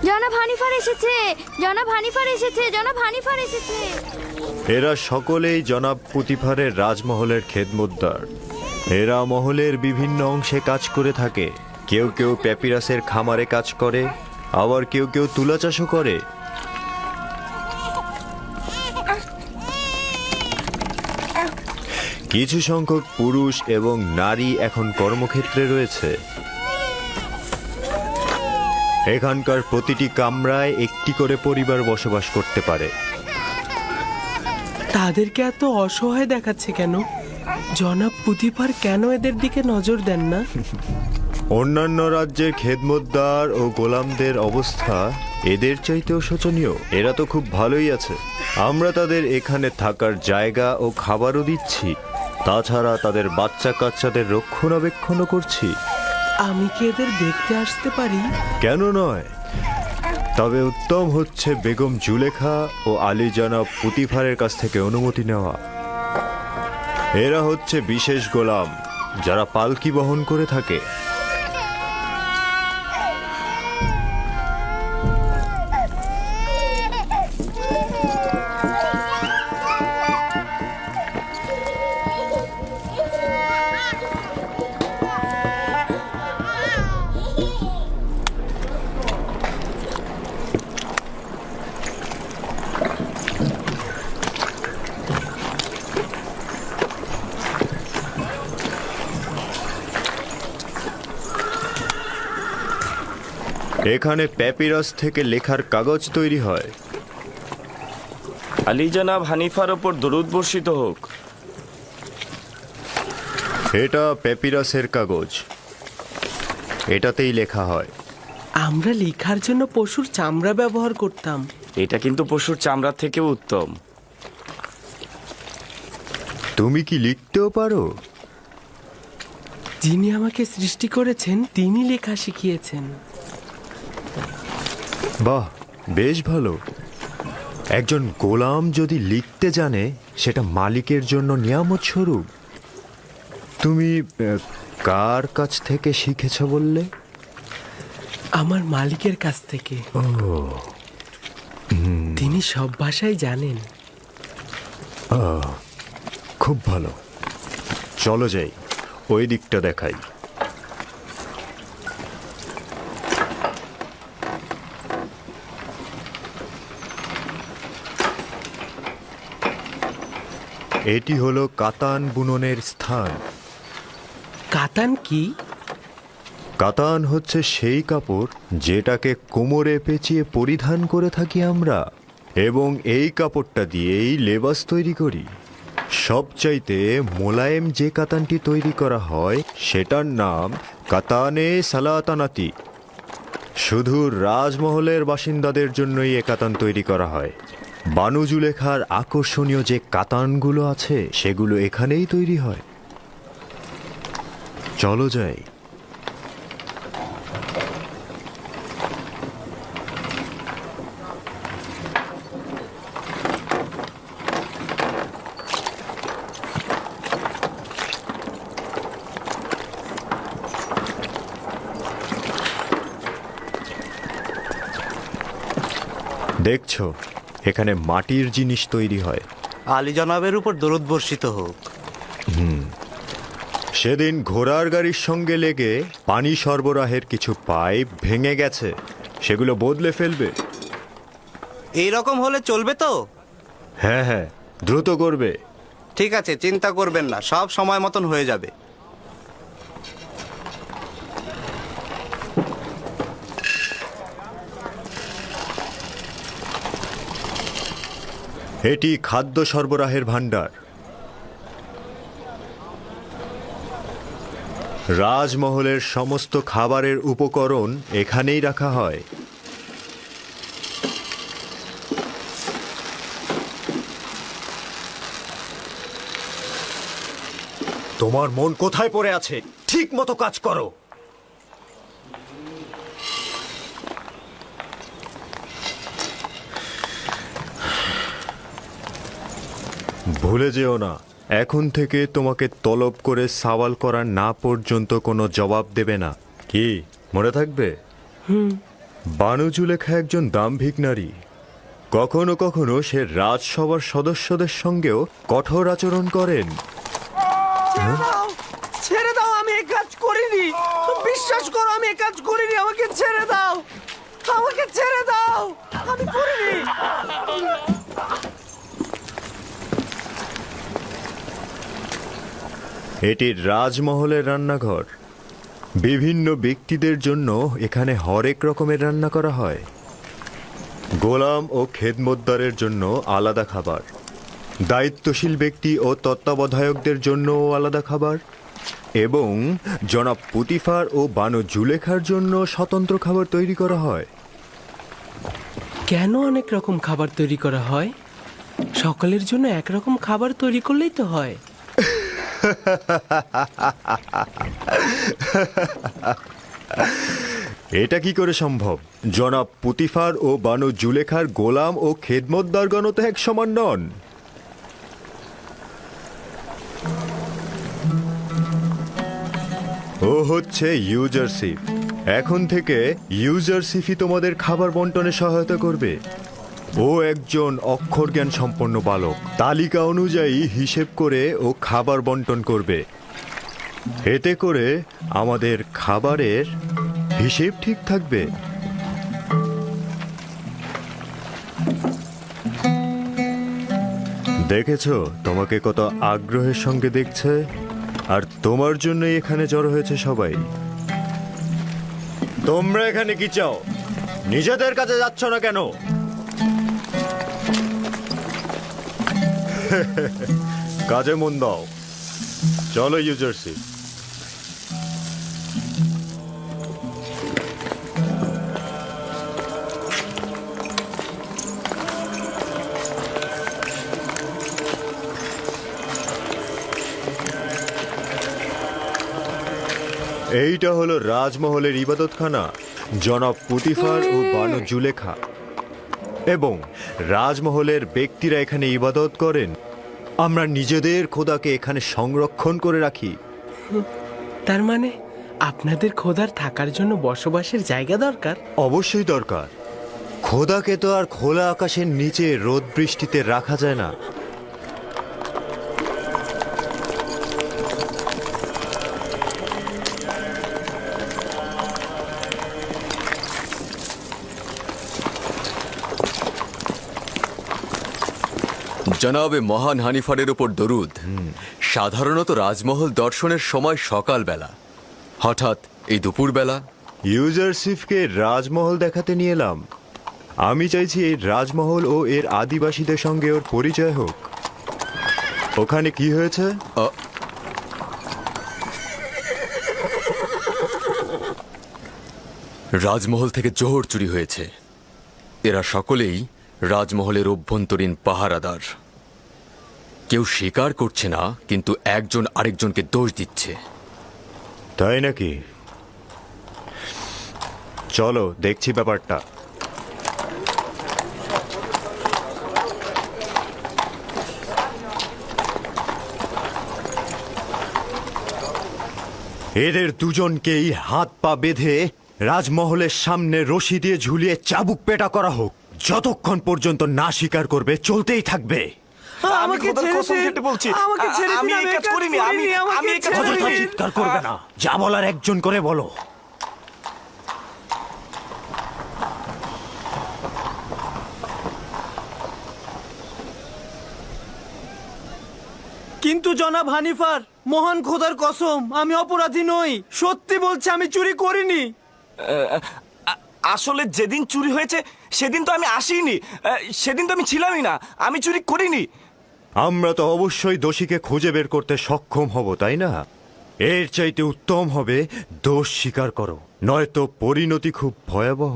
জনাব হানিফার এসেছে, জনাব হানিফার এসেছে, জনাব হানিফার এসেছে। এরা সকলেই জনাব পুতিফারের রাজমহলের খেদমতদার। এরা মহলের বিভিন্ন অংশে কাজ করে থাকে। কেউ কেউ প্যাপিরাসের খামারে কাজ করে, আবার কেউ কেউ তুলা চাষও করে। কিছু সংখ্যক পুরুষ এবং নারী এখন কর্মক্ষেত্রে রয়েছে। এখানকার প্রতিটি কামরায় একটি করে পরিবার বসবাস করতে পারে। তাদেরকে এত অসহায় দেখাচ্ছে কেন? জনাব পুতিফার কেন এদের দিকে নজর দেন না? অন্যান্য রাজ্যের খেদমতদার ও গোলামদের অবস্থা এদের চাইতেও শোচনীয়। এরা তো খুব ভালোই আছে। আমরা তাদের এখানে থাকার জায়গা ও খাবারও দিচ্ছি, তাছাড়া তাদের বাচ্চা কাচ্চাদের রক্ষণাবেক্ষণও করছি। আমি কি এদের দেখতে আসতে পারি? কেন নয়, তবে উত্তম হচ্ছে বেগম জুলেখা ও আলী জনাব পুতিফারের কাছ থেকে অনুমতি নেওয়া। এরা হচ্ছে বিশেষ গোলাম যারা পালকি বহন করে থাকে। এখানে প্যাপিরাস থেকে লেখার কাগজ তৈরি হয়। আলী জনাব হানিফার ওপর দরুদ বর্ষিত হোক। এটা প্যাপিরাসের কাগজ, এটাতেই লেখা হয়। আমরা লেখার জন্য পশুর চামড়া ব্যবহার করতাম। এটা কিন্তু পশুর চামড়া থেকেও উত্তম। তুমি কি লিখতেও পারো? যিনি আমাকে সৃষ্টি করেছেন তিনি লেখা শিখিয়েছেন। বাহ, বেশ ভালো। একজন গোলাম যদি লিখতে জানে সেটা মালিকের জন্য নিয়ামত স্বরূপ। তুমি কার কাছ থেকে শিখেছ বললে? আমার মালিকের কাছ থেকে। তিনি সব ভাষাই জানেন। খুব ভালো, চলো যাই, ওই দিকটা দেখাই। এটি হলো কাতান বুননের স্থান। কাতান কি? কাতান হচ্ছে সেই কাপড় যেটাকে কোমরে পেঁচিয়ে পরিধান করে থাকি আমরা, এবং এই কাপড়টা দিয়েই লেবাস তৈরি করি। সবচাইতে মোলায়েম যে কাতানটি তৈরি করা হয় সেটার নাম কাতানে সালাতানাতি। শুধু রাজমহলের বাসিন্দাদের জন্যই এ কাতান তৈরি করা হয়। বানু জুলেখার আকর্ষণীয় যে কাতানগুলো আছে সেগুলো এখানেই তৈরি হয়। চলো যাই। দেখছো, এখানে মাটির জিনিস তৈরি হয়। আলী জনাবের উপর দরুদ বর্ষিত হোক। সেদিন ঘোড়ার গাড়ির সঙ্গে লেগে পানি সরবরাহের কিছু পাইপ ভেঙে গেছে, সেগুলো বদলে ফেলবে। এই রকম হলে চলবে তো? হ্যাঁ হ্যাঁ, দ্রুত করবে। ঠিক আছে, চিন্তা করবেন না, সব সময় মতন হয়ে যাবে। এটি খাদ্য সরবরাহের ভাণ্ডার। রাজমহলের সমস্ত খাবারের উপকরণ এখানেই রাখা হয়। তোমার মন কোথায় পড়ে আছে? ঠিক মতো কাজ করো। ভুলে যেও না, এখন থেকে তোমাকে তলব করে সওয়াল করা না পর্যন্ত কোনো জবাব দেবে না। কি মনে থাকবে? বানু জুলেখা একজন দাম্ভিক নারী। কখনো কখনো সে রাজসভার সদস্যদের সঙ্গেও কঠোর আচরণ করেন। ছেড়ে দাও, আমি এই কাজ করিনি। বিশ্বাস করো, আমি এই কাজ করিনি। আমাকে ছেড়ে দাও, আমাকে ছেড়ে দাও, আমি করিনি। এটি রাজমহলের রান্নাঘর। বিভিন্ন ব্যক্তিদের জন্য এখানে হরেক রকমের রান্না করা হয়। গোলাম ও খেদমতদারের জন্য আলাদা খাবার। দায়িত্বশীল ব্যক্তি ও তত্ত্বাবধায়কদের জন্যও আলাদা খাবার, এবং জনাব পুতিফার ও বানু জুলেখার জন্য স্বতন্ত্র খাবার তৈরি করা হয়। কেন অনেক রকম খাবার তৈরি করা হয়? সকলের জন্য একরকম খাবার তৈরি করলেই তো হয়। এটা কি করে সম্ভব? জনাব পুতিফার ও বানু জুলেখার গোলাম ও খেদমতদারগণও তো এক সমান নন। ও হচ্ছে ইউজারশিপ। এখন থেকে ইউজারশিপই তোমাদের খাবার বন্টনে সহায়তা করবে। ও একজন অক্ষর জ্ঞান সম্পন্ন বালক, তালিকা অনুযায়ী হিসেব করে ও খাবার বন্টন করবে। এতে করে আমাদের খাবারের হিসেব ঠিক থাকবে। দেখেছো তোমাকে কত আগ্রহের সঙ্গে দেখছে, আর তোমার জন্যই এখানে জড়ো হয়েছে সবাই। তোমরা এখানে কি চাও? নিজেদের কাছে যাচ্ছ না কেন? কাজে মন দাও। চলো ইউজারশিপ। এইটা হলো রাজমহলের ইবাদতখানা, জনাব পুতিফার ও বানু জুলেখা। এবং রাজমহলের ব্যক্তিরা এখানে ইবাদত করেন। আমরা নিজেদের খোদাকে এখানে সংরক্ষণ করে রাখি। তার মানে আপনাদের খোদার থাকার জন্য বসবাসের জায়গা দরকার? অবশ্যই দরকার। খোদাকে তো আর খোলা আকাশের নিচে রোদ বৃষ্টিতে রাখা যায় না। জনাবে মহান হানিফারের উপর দরুদ। সাধারণত রাজমহল দর্শনের সময় সকালবেলা, হঠাৎ এই দুপুরবেলা। ইউজারশিপকে রাজমহল দেখাতে নিয়ে এলাম। আমি চাইছি এই রাজমহল ও এর আদিবাসীদের সঙ্গে ওর পরিচয় হোক। ওখানে কি হয়েছে? রাজমহল থেকে জোহর চুরি হয়েছে। এরা সকলেই রাজমহলের অভ্যন্তরীণ পাহারাদার। কেউ স্বীকার করছে না, কিন্তু একজন আরেকজনকে দোষ দিচ্ছে। তাই নাকি? চলো দেখছি ব্যাপারটা। এদের দুজনকেই হাত পা বেঁধে রাজমহলের সামনে রশি দিয়ে ঝুলিয়ে চাবুক পেটা করা হোক। যতক্ষণ পর্যন্ত না স্বীকার করবে চলতেই থাকবে। আমাকে চিৎকার করবে না, যা বলার একজন করে বলো। কিন্তু জনাব হানিফার, মহান খোদার কসম, আমি অপরাধী নই। সত্যি বলছি, আমি চুরি করিনি। আসলে যেদিন চুরি হয়েছে সেদিন তো আমি আসিনি, সেদিন তো আমি ছিলামই না, আমি চুরি করিনি। আমরা তো অবশ্যই দোষীকে খুঁজে বের করতে সক্ষম হব, তাই না? এর চাইতে উত্তম হবে দোষ স্বীকার করো, নয়তো পরিণতি খুব ভয়াবহ।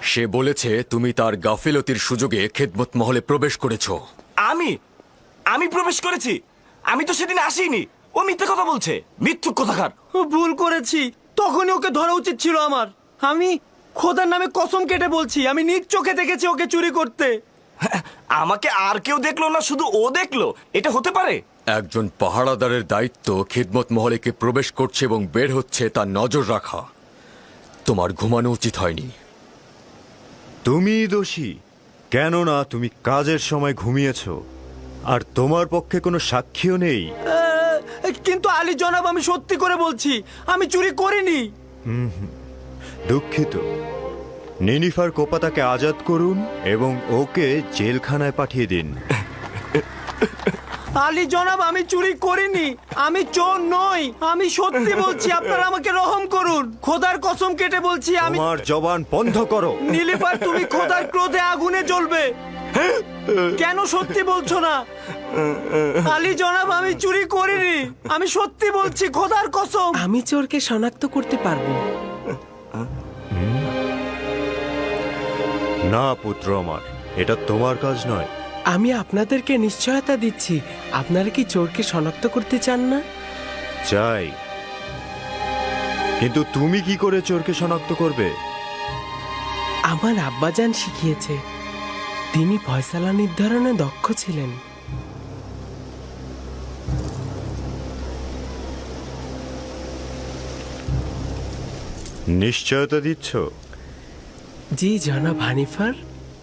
সে বলেছে তুমি তার গাফিলতির সুযোগে খেদমত মহলে প্রবেশ করেছ। আমি প্রবেশ করেছি? আমি তো সেদিন আসিনি। ও মিথ্যে কথা বলছে, মিথ্যুক কথাকার। ভুল করেছি, তখনই ওকে ধরা উচিত ছিল আমার। আমি খোদার নামে কসম কেটে বলছি, আমি নিজ চোখে দেখেছি ওকে চুরি করতে। আমাকে আর কেউ দেখলো না, শুধু ও দেখলো? এটা হতে পারে? একজন পাহারাদারের দায়িত্ব খেদমত মহলে কে প্রবেশ করছে এবং বের হচ্ছে তার নজর রাখা। তোমার ঘুমানো উচিত হয়নি। তুমি দোষী, কেননা তুমি কাজের সময় ঘুমিয়েছ, আর তোমার পক্ষে কোনো সাক্ষীও নেই। কিন্তু আলী জনাব, আমি সত্যি করে বলছি, আমি চুরি করিনি। দুঃখিত। নিনিফার কোপাতাকে আজাদ করুন এবং ওকে জেলখানায় পাঠিয়ে দিন। আলী জনাব, আমি চুরি করিনি, আমি চোর নই, আমি সত্যি বলছি, আপনারা আমাকে রহম করুন, খোদার কসম কেটে বলছি আমি। তোমার জবান বন্ধ করো। নীলিফার, তুমি খোদার ক্রোধে আগুনে জ্বলবে। কেন সত্যি বলছো না? আলী জনাব, আমি চুরি করিনি, আমি সত্যি বলছি, খোদার কসম। আমি চোরকে শনাক্ত করতে পারবো। না পুত্র আমার, এটা তোমার কাজ নয়। আমি আপনাদেরকে নিশ্চয়তা দিচ্ছি, আপনারা কি চোরকে শনাক্ত করতে চান না? চাই, কিন্তু তুমি কি করে চোরকে শনাক্ত করবে? আমার আব্বাজান শিখিয়েছে, তিনি ফয়সালা নির্ধারণে দক্ষ ছিলেন। নিশ্চয়তা দিচ্ছ? জি জনাব হানিফার,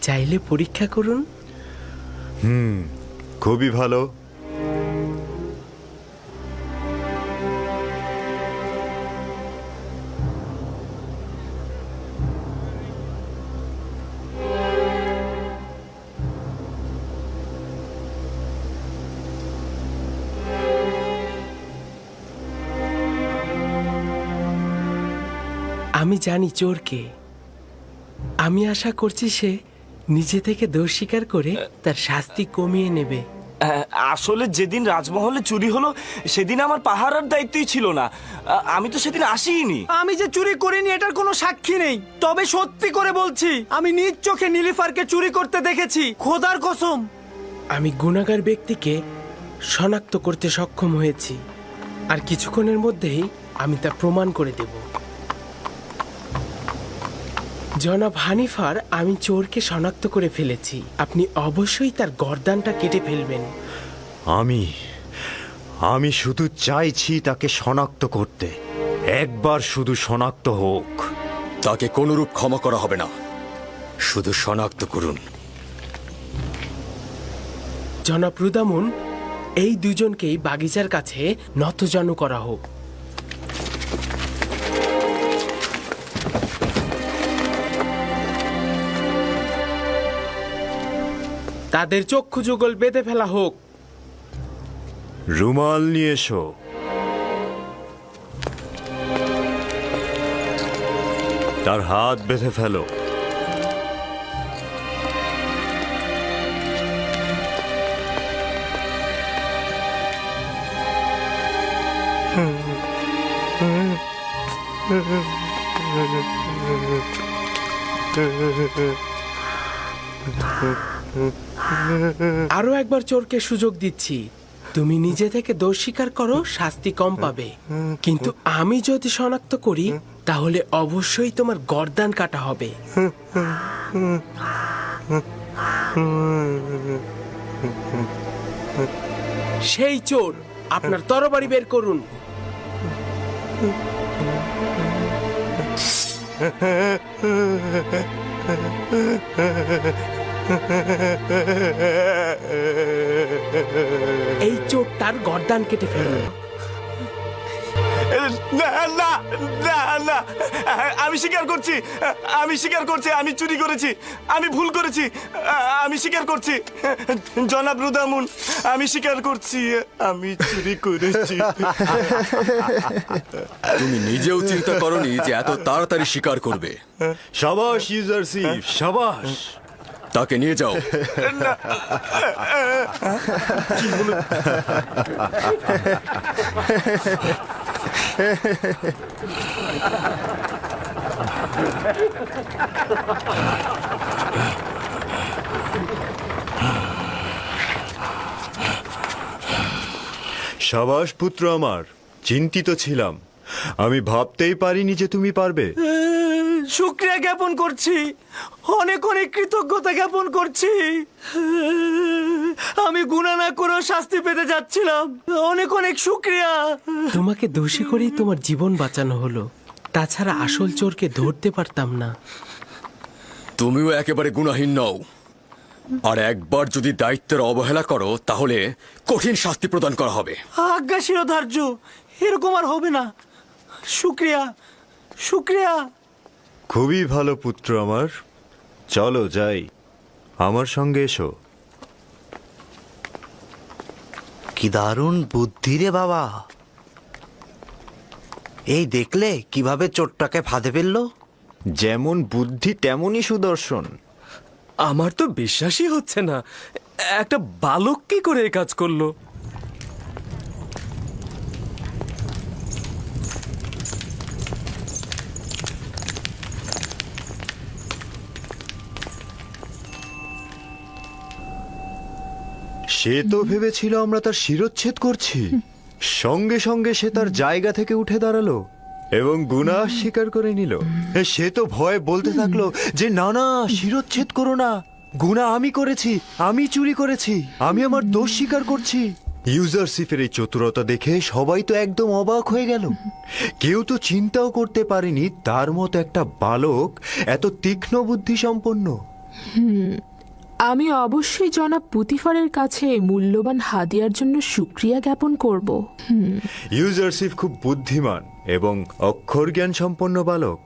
চাইলে পরীক্ষা করুন। খুবই ভালো। আমি জানি চোরকে। আমি আশা করছি সে নিজে থেকে দোষ স্বীকার করে তার শাস্তি কমিয়ে নেবে। আসলে যেদিন রাজমহলে চুরি হলো সেদিন আমার পাহারার দায়িত্বই ছিল না। আমি তো সেদিন আসিনি। আমি যে চুরি করিনি এটার কোনো সাক্ষী নেই, তবে সত্যি করে বলছি আমি নিজ চোখে নীলিফারকে চুরি করতে দেখেছি, খোদার কসম। আমি গুনাহগার ব্যক্তিকে শনাক্ত করতে সক্ষম হয়েছি, আর কিছুক্ষণের মধ্যেই আমি তা প্রমাণ করে দেব। জনাব হানিফার, আমি চোরকে শনাক্ত করে ফেলেছি, আপনি অবশ্যই তার গর্দানটা কেটে ফেলবেন। আমি শুধু চাইছি তাকে শনাক্ত করতে, একবার শুধু শনাক্ত হোক। তাকে কোনরূপ ক্ষমা করা হবে না, শুধু শনাক্ত করুন। জনাব রুদামুন, এই দুজনকেই বাগিচার কাছে নতজানু করা হোক। তাদের চক্ষু যুগল বেঁধে ফেলা হোক। রুমাল নিয়ে এসো। তার হাত বেঁধে ফেলো। আরো একবার চোরকে সুযোগ দিচ্ছি, তুমি নিজে থেকে দোষ স্বীকার করো, শাস্তি কম পাবে, কিন্তু আমি যদি শনাক্ত করি তাহলে অবশ্যই তোমার গর্দান কাটা হবে। সেই চোর, আপনার তরবারি বের করুন। এই চোরটার গর্দান কেটে ফেলুন। না না না না, আমি স্বীকার করছি, আমি চুরি করেছি, আমি ভুল করেছি, আমি স্বীকার করছি। জনাব রুদামুন, আমি স্বীকার করছি, আমি চুরি করেছি। তুমি নিজেও চিন্তা করনি যে এত তাড়াতাড়ি স্বীকার করবে। সাবাস ইউজারশিপ, সাবাস। তাকে নিয়ে যাও। সাবাস পুত্র আমার, চিন্তিত ছিলাম, আমি ভাবতেই পারিনি যে তুমি পারবে। শুকরিয়া জ্ঞাপন করছি, অনেক অনেক কৃতজ্ঞতা জ্ঞাপন করছি। আমি গুনাহ না করেও শাস্তি পেতে যাচ্ছিলাম, অনেক অনেক শুকরিয়া। তোমাকে দোষী করেই তোমার জীবন বাঁচানো হলো, তাছাড়া আসল চোরকে ধরতে পারতাম না। তুমিও একেবারে গুনাহীন নও, আর একবার যদি দায়িত্বের অবহেলা করো তাহলে কঠিন শাস্তি প্রদান করা হবে। আজ্ঞা শিরোধার্য, এরকম আর হবে না। শুকরিয়া, শুকরিয়া। খুবই ভালো পুত্র আমার, চলো যাই, আমার সঙ্গে এসো। কি দারুণ বুদ্ধি রে বাবা। এই দেখলে কিভাবে চোরটাকে ফাঁদে ফেললো? যেমন বুদ্ধি তেমনই সুদর্শন। আমার তো বিশ্বাসই হচ্ছে না, একটা বালক কি করে এই কাজ করলো। সে তো ভেবেছিল আমরা তার শিরচ্ছেদ করছি, সঙ্গে সঙ্গে সে তার জায়গা থেকে উঠে দাঁড়ালো এবং গুনাহ স্বীকার করে নিল। সে তো ভয়ে বলতে থাকলো যে না না, শিরচ্ছেদ করো না, গুনাহ আমি করেছি, আমি চুরি করেছি, আমি আমার দোষ স্বীকার করছি। ইউজারশিপের এই চতুরতা দেখে সবাই তো একদম অবাক হয়ে গেল। কেউ তো চিন্তাও করতে পারেনি তার মতো একটা বালক এত তীক্ষ্ণ বুদ্ধি সম্পন্ন। আমি অবশ্যই জনাব পুতিফারের কাছে এই মূল্যবান হাদিয়ার জন্য শুক্রিয়া জ্ঞাপন করব। ইউজারশিপ খুব বুদ্ধিমান এবং অক্ষর জ্ঞান সম্পন্ন বালক।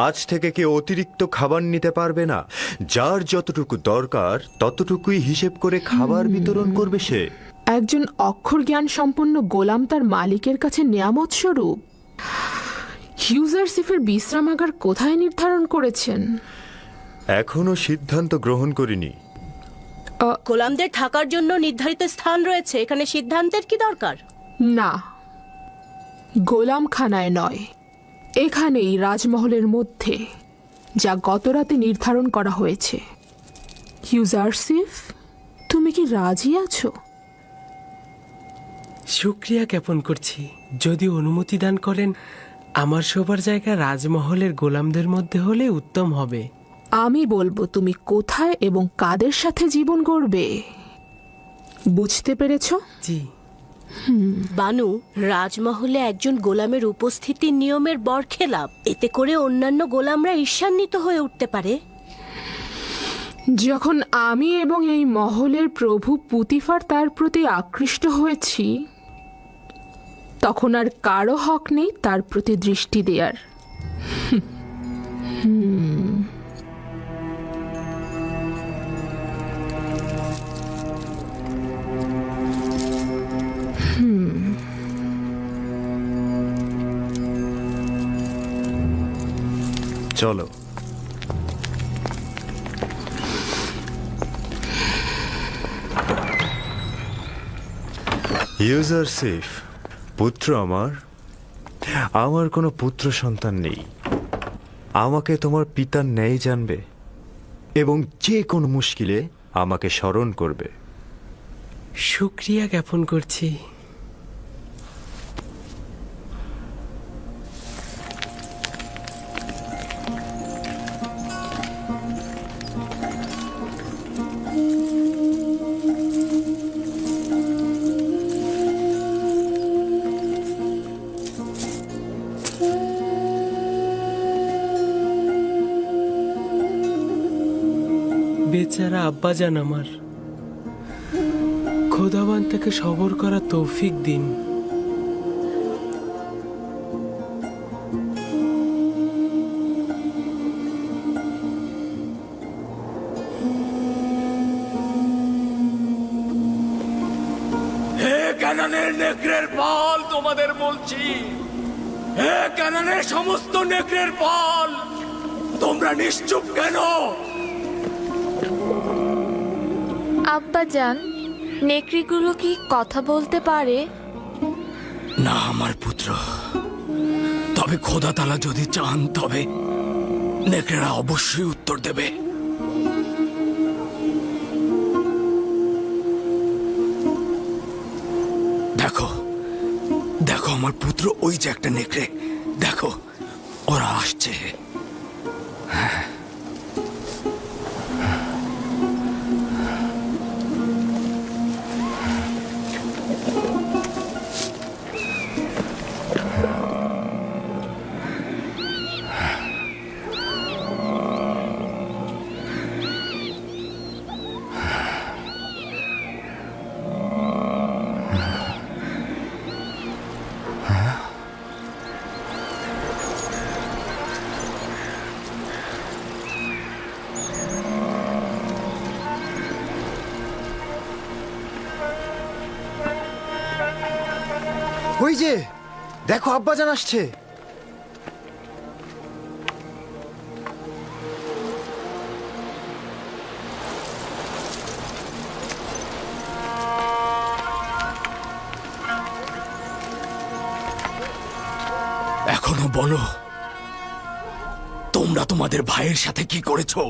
আজ থেকে কেউ অতিরিক্ত খাবার নিতে পারবে না। যার যতটুকু দরকার ততটুকুই হিসেব করে খাবার বিতরণ করবে সে। একজন অক্ষর জ্ঞান সম্পন্ন গোলাম তার মালিকের কাছে নিয়ামত স্বরূপ। ইউজারশিপের বিশ্রামাগার কোথায় নির্ধারণ করেছেন? এখনো সিদ্ধান্ত গ্রহণ করিনি। গোলামদের থাকার জন্য নির্ধারিত স্থান রয়েছে, এখানে সিদ্ধান্তের কি দরকার? না, গোলামখানায় নয়, এখানেই রাজমহলের মধ্যে, যা গতরাতে নির্ধারণ করা হয়েছে। ইউজারশিপ, তুমি কি রাজি আছো? শুক্রিয়া জ্ঞাপন করছি। যদি অনুমতি দান করেন, আমার শোবার জায়গা রাজমহলের গোলামদের মধ্যে হলে উত্তম হবে। আমি বলবো তুমি কোথায় এবং কাদের সাথে জীবন গড়বে। বুঝতে পেরেছ? জি। বানু, রাজমহলে একজন গোলামের উপস্থিতি নিয়মের বরখেলাপ। এতে করে অন্যান্য গোলামরা ঈর্ষান্বিত হয়ে উঠতে পারে। যখন আমি এবং এই মহলের প্রভু পুতিফার তার প্রতি আকৃষ্ট হয়েছি, তখন আর কারো হক নেই তার প্রতি দৃষ্টি দেওয়ার। চলো। ইউজারশিপ, পুত্র আমার কোনো পুত্র সন্তান নেই। আমাকে তোমার পিতার ন্যায় জানবে এবং যে কোনো মুশকিলে আমাকে স্মরণ করবে। শুক্রিয়া জ্ঞাপন করছি। বেচারা আব্বাজান আমার, খোদাবান থেকে সবর করা তৌফিক দিন। হে কানানের নেকড়ের পাল, তোমাদের বলছি, হে কানানের সমস্ত নেকড়ের পাল, তোমরা নিশ্চুপ কেন? আব্বাজান, নেকড়িগুলো কি কথা বলতে পারে? না আমার পুত্র, তবে খোদা তাআলা যদি চান তবে নেকড়েরা অবশ্যই উত্তর দেবে। দেখো দেখো আমার পুত্র, ওই যে একটা নেকড়ে, দেখো ওরা আসছে। ওই যে দেখো আব্বাজান আসছে। এখনো বলো, তোমরা তোমাদের ভাইয়ের সাথে কি করেছো?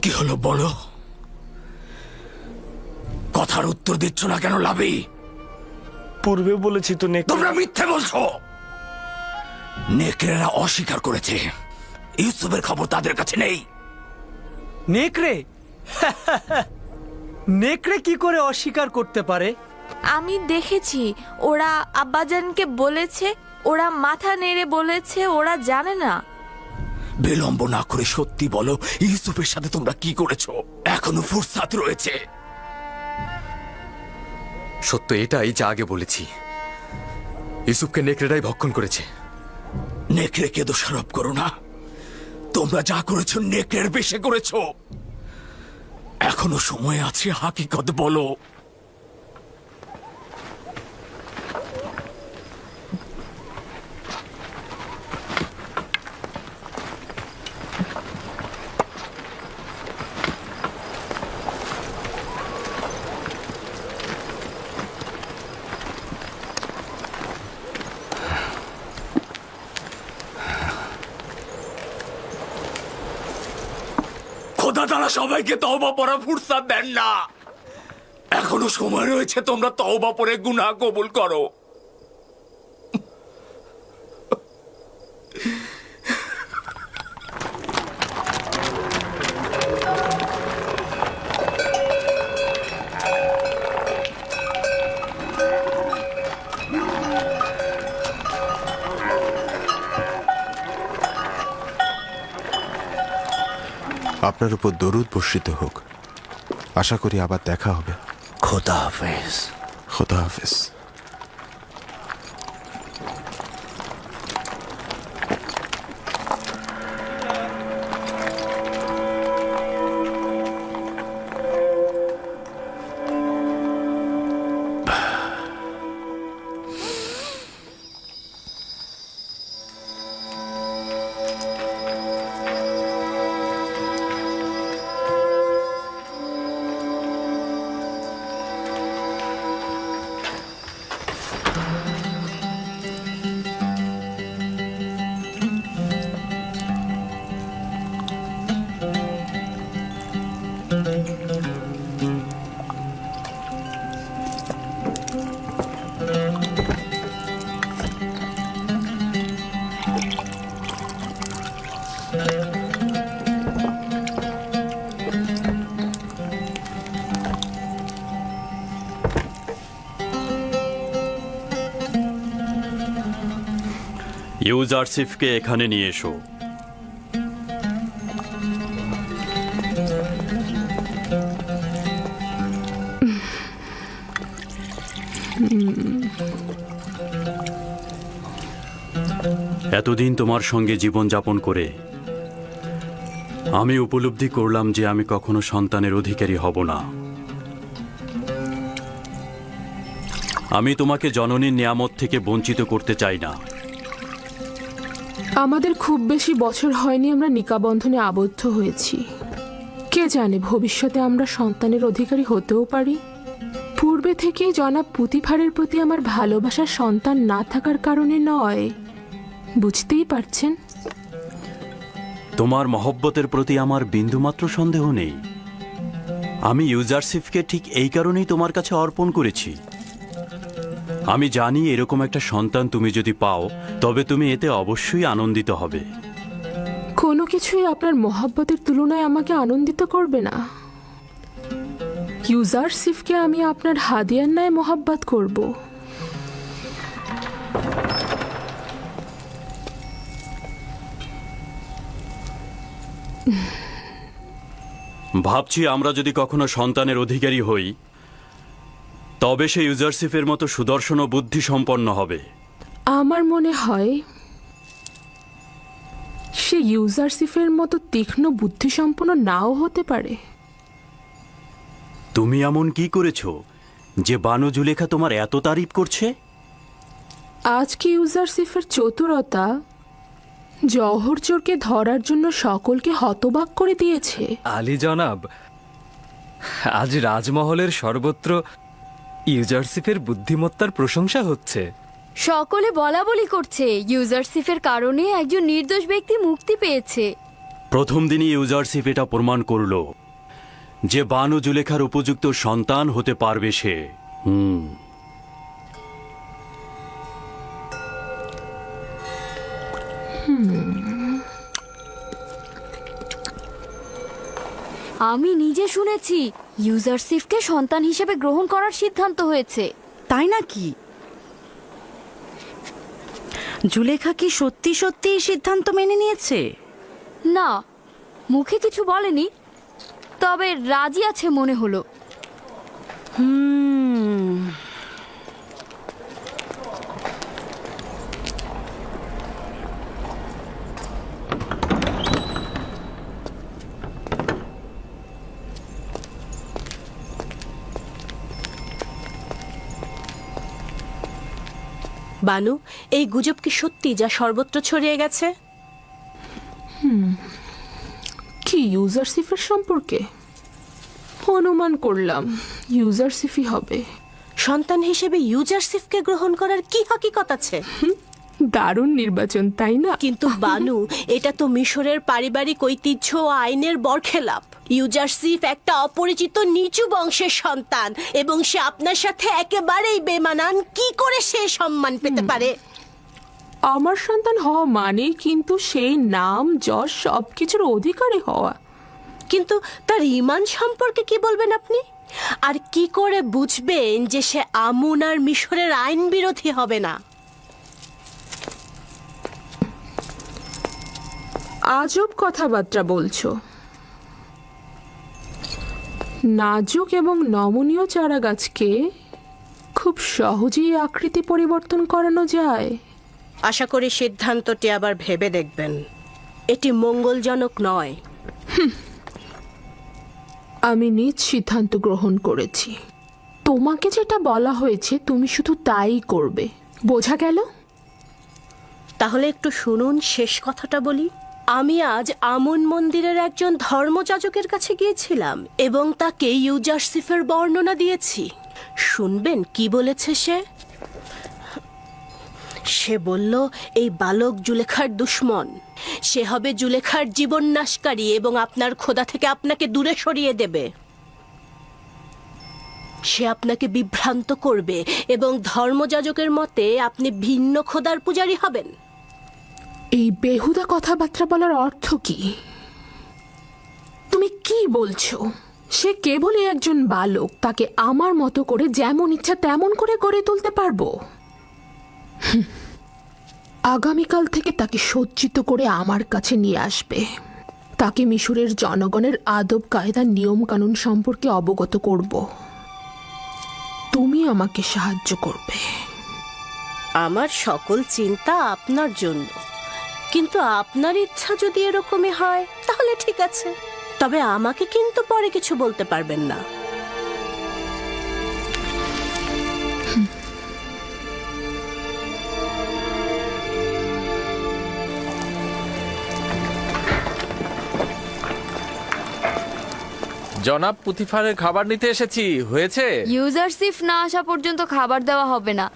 কি হলো বলো? কথার উত্তর দিচ্ছ না কেন লাভি? পূর্বে বলেছি তো তোমরা মিথ্যে বলছো। নেকড়েরা অস্বীকার করেছে ইউসুফের খবর তাদের কাছে নেই। নেকড়ে? নেকড়ে কি করে অস্বীকার করতে পারে? আমি দেখেছি, ওরা আব্বাজানকে বলেছে, ওরা মাথা নেড়ে বলেছে ওরা জানে না। বিলম্ব না করে সত্যি বলো, ইউসুফের সাথে তোমরা কি করেছো? এখনো ফুরসাত রয়েছে। সত্য এটাই যা আগে বলেছি, ইউসুফকে নেকড়েরাই ভক্ষণ করেছে। নেকড়েকে দোষারোপ করো না। তোমরা যা করেছো নেকড়ের বেশে করেছো। এখনো সময় আছে, হাকিকত বলো। খোদা তারা সবাইকে তওবা পড়া ফুরসাত দেন না। এখনো সময় রয়েছে, তোমরা তওবা পড়ে গুনাহ কবুল করো। আপনার উপর দরুদ বর্ষিত হোক। আশা করি আবার দেখা হবে। খোদা হাফেজ। খোদা হাফেজ। ইউজারসিফকে এখানে নিয়ে এসো। এতদিন তোমার সঙ্গে জীবনযাপন করে আমি উপলব্ধি করলাম যে আমি কখনো সন্তানের অধিকারী হব না। আমি তোমাকে জননীর নিয়ামত থেকে বঞ্চিত করতে চাই না। আমাদের খুব বেশি বছর হয়নি আমরা নিকাবন্ধনে আবদ্ধ হয়েছি। কে জানে ভবিষ্যতে আমরা সন্তানের অধিকারী হতেও পারি। পূর্বে থেকেই জনাব পুতিফারের প্রতি আমার ভালোবাসার সন্তান না থাকার কারণে নয়, বুঝতেই পারছেন। তোমার মহব্বতের প্রতি আমার বিন্দুমাত্র সন্দেহ নেই। আমি ইউজারসিফকে ঠিক এই কারণেই তোমার কাছে অর্পণ করেছি। আমি জানি এরকম একটা সন্তান তুমি যদি পাও তবে তুমি এতে অবশ্যই আনন্দিত হবে। কোনো কিছুই আপনার মহব্বতের তুলনায় আমাকে আনন্দিত করবে না। ইউজারসিফকে আমি আপনার হাদিয়ার ন্যায় মহব্বত করব। ভাবছি আমরা যদি কখনো সন্তানের অধিকারী হই তবে সে ইউজারসিফের মতো সুদর্শন ও বুদ্ধি সম্পন্ন হবে। আমার মনে হয় সে ইউজারসিফের মতো তীক্ষ্ণ বুদ্ধিসম্পন্ন নাও হতে পারে। তুমি এমন কি করেছো যে বানু জুলেখা তোমার এত তারিফ করছে? আজকে ইউজারসিফের চতুরতা জওহর চোরকে ধরার জন্য সকলকে হতবাক করে দিয়েছে। আলী জনাব, আজ রাজমহলের সর্বত্র ইউজারসিফের বুদ্ধিমত্তার প্রশংসা হচ্ছে। সকলে বলা বলি করছে ইউজারসিফের কারণে একজন নির্দোষ ব্যক্তি মুক্তি পেয়েছে। প্রথম দিনই ইউজারসিফ এটা প্রমাণ করলো যে বানু জুলেখার উপযুক্ত সন্তান হতে পারবে সে। আমি নিজে শুনেছি ইউজারসিফকে সন্তান হিসেবে গ্রহণ করার সিদ্ধান্ত হয়েছে। তাই নাকি? জুলেখা কি সত্যি সত্যি এই সিদ্ধান্ত মেনে নিয়েছে? না, মুখে কিছু বলেনি, তবে রাজি আছে মনে হলো। বানু, এই গুজব কি সত্যি যা সর্বত্র ছড়িয়ে গেছে? কি ইউজারসিফের সম্পর্কে? অনুমান করলাম ইউজারসিফই হবে। সন্তান হিসেবে ইউজারসিফকে গ্রহণ করার কি হাকিকত আছে? দারুণ নির্বাচন, তাই না? কিন্তু বানু, এটা তো মিশরের পারিবারিক ঐতিহ্য ও আইনের বরখেলাপ। ইউজারসিফ একটা অপরিচিত নিচু বংশের সন্তান এবং সে আপনার সাথে একেবারেই বেমানান। কি করে সে সম্মান পেতে পারে? আমার সন্তান হওয়া মানে কিন্তু সেই নাম যশ সবকিছুর অধিকারী হওয়া। কিন্তু তার ঈমান সম্পর্কে কি বলবেন আপনি? আর কি করে বুঝবেন যে সে আমুন আর মিশরের আইন বিরোধী হবে না? আজব কথাবার্তা বলছো। নাজুক এবং নমনীয় চারা গাছকে খুব সহজেই আকৃতি পরিবর্তন করানো যায়। আশা করি সিদ্ধান্তটি আবার ভেবে দেখবেন। এটি মঙ্গলজনক নয়। আমি নিজ সিদ্ধান্ত গ্রহণ করেছি। তোমাকে যেটা বলা হয়েছে তুমি শুধু তাই করবে, বোঝা গেল? তাহলে একটু শুনুন, শেষ কথাটা বলি। আমি আজ আমুন মন্দিরের একজন ধর্মযাজকের কাছে গিয়েছিলাম এবং তাকে ইউজারসিফের বর্ণনা দিয়েছি। শুনবেন কি বলেছে সে? সে বলল এই বালক জুলেখার দুশ্মন। সে হবে জুলেখার জীবন নাশকারী এবং আপনার খোদা থেকে আপনাকে দূরে সরিয়ে দেবে। সে আপনাকে বিভ্রান্ত করবে এবং ধর্মযাজকের মতে আপনি ভিন্ন খোদার পূজারী হবেন। এই বেহুদা কথাবার্তা বলার অর্থ কি? তুমি কি বলছো? সে কেবলই একজন বালক, তাকে আমার মতো করে যেমন ইচ্ছা তেমন করে গড়ে তুলতে পারবো। আগামীকাল থেকে তাকে সজ্জিত করে আমার কাছে নিয়ে আসবে। তাকে মিশরের জনগণের আদব কায়দা নিয়ম কানুন সম্পর্কে অবগত করব। তুমি আমাকে সাহায্য করবে। আমার সকল চিন্তা আপনার জন্য, কিন্তু আপনার ইচ্ছা যদি এরকমই হয় তাহলে ঠিক আছে। তবে আমাকে কিন্তু পরে কিছু বলতে পারবেন না। জনাব, পুতিফারের খাবার নিতে এসেছি। হয়েছে? ইউজারসিফ না আসা পর্যন্ত খাবার দেওয়া হবে না।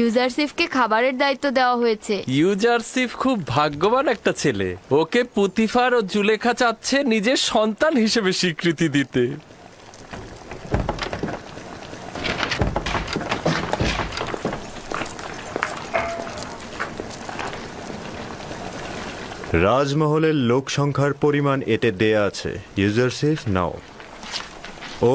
ইউজারসিফকে খাবারের দায়িত্ব দেওয়া হয়েছে। ইউজারসিফ খুব ভাগ্যবান একটা ছেলে। ওকে পুতিফার ও জুলেখা চাচ্ছে নিজের সন্তান হিসেবে স্বীকৃতি দিতে। রাজমহলের লোক সংখ্যার পরিমাণ এতে দেয়া আছে। ইউজারসিফ নাও। ও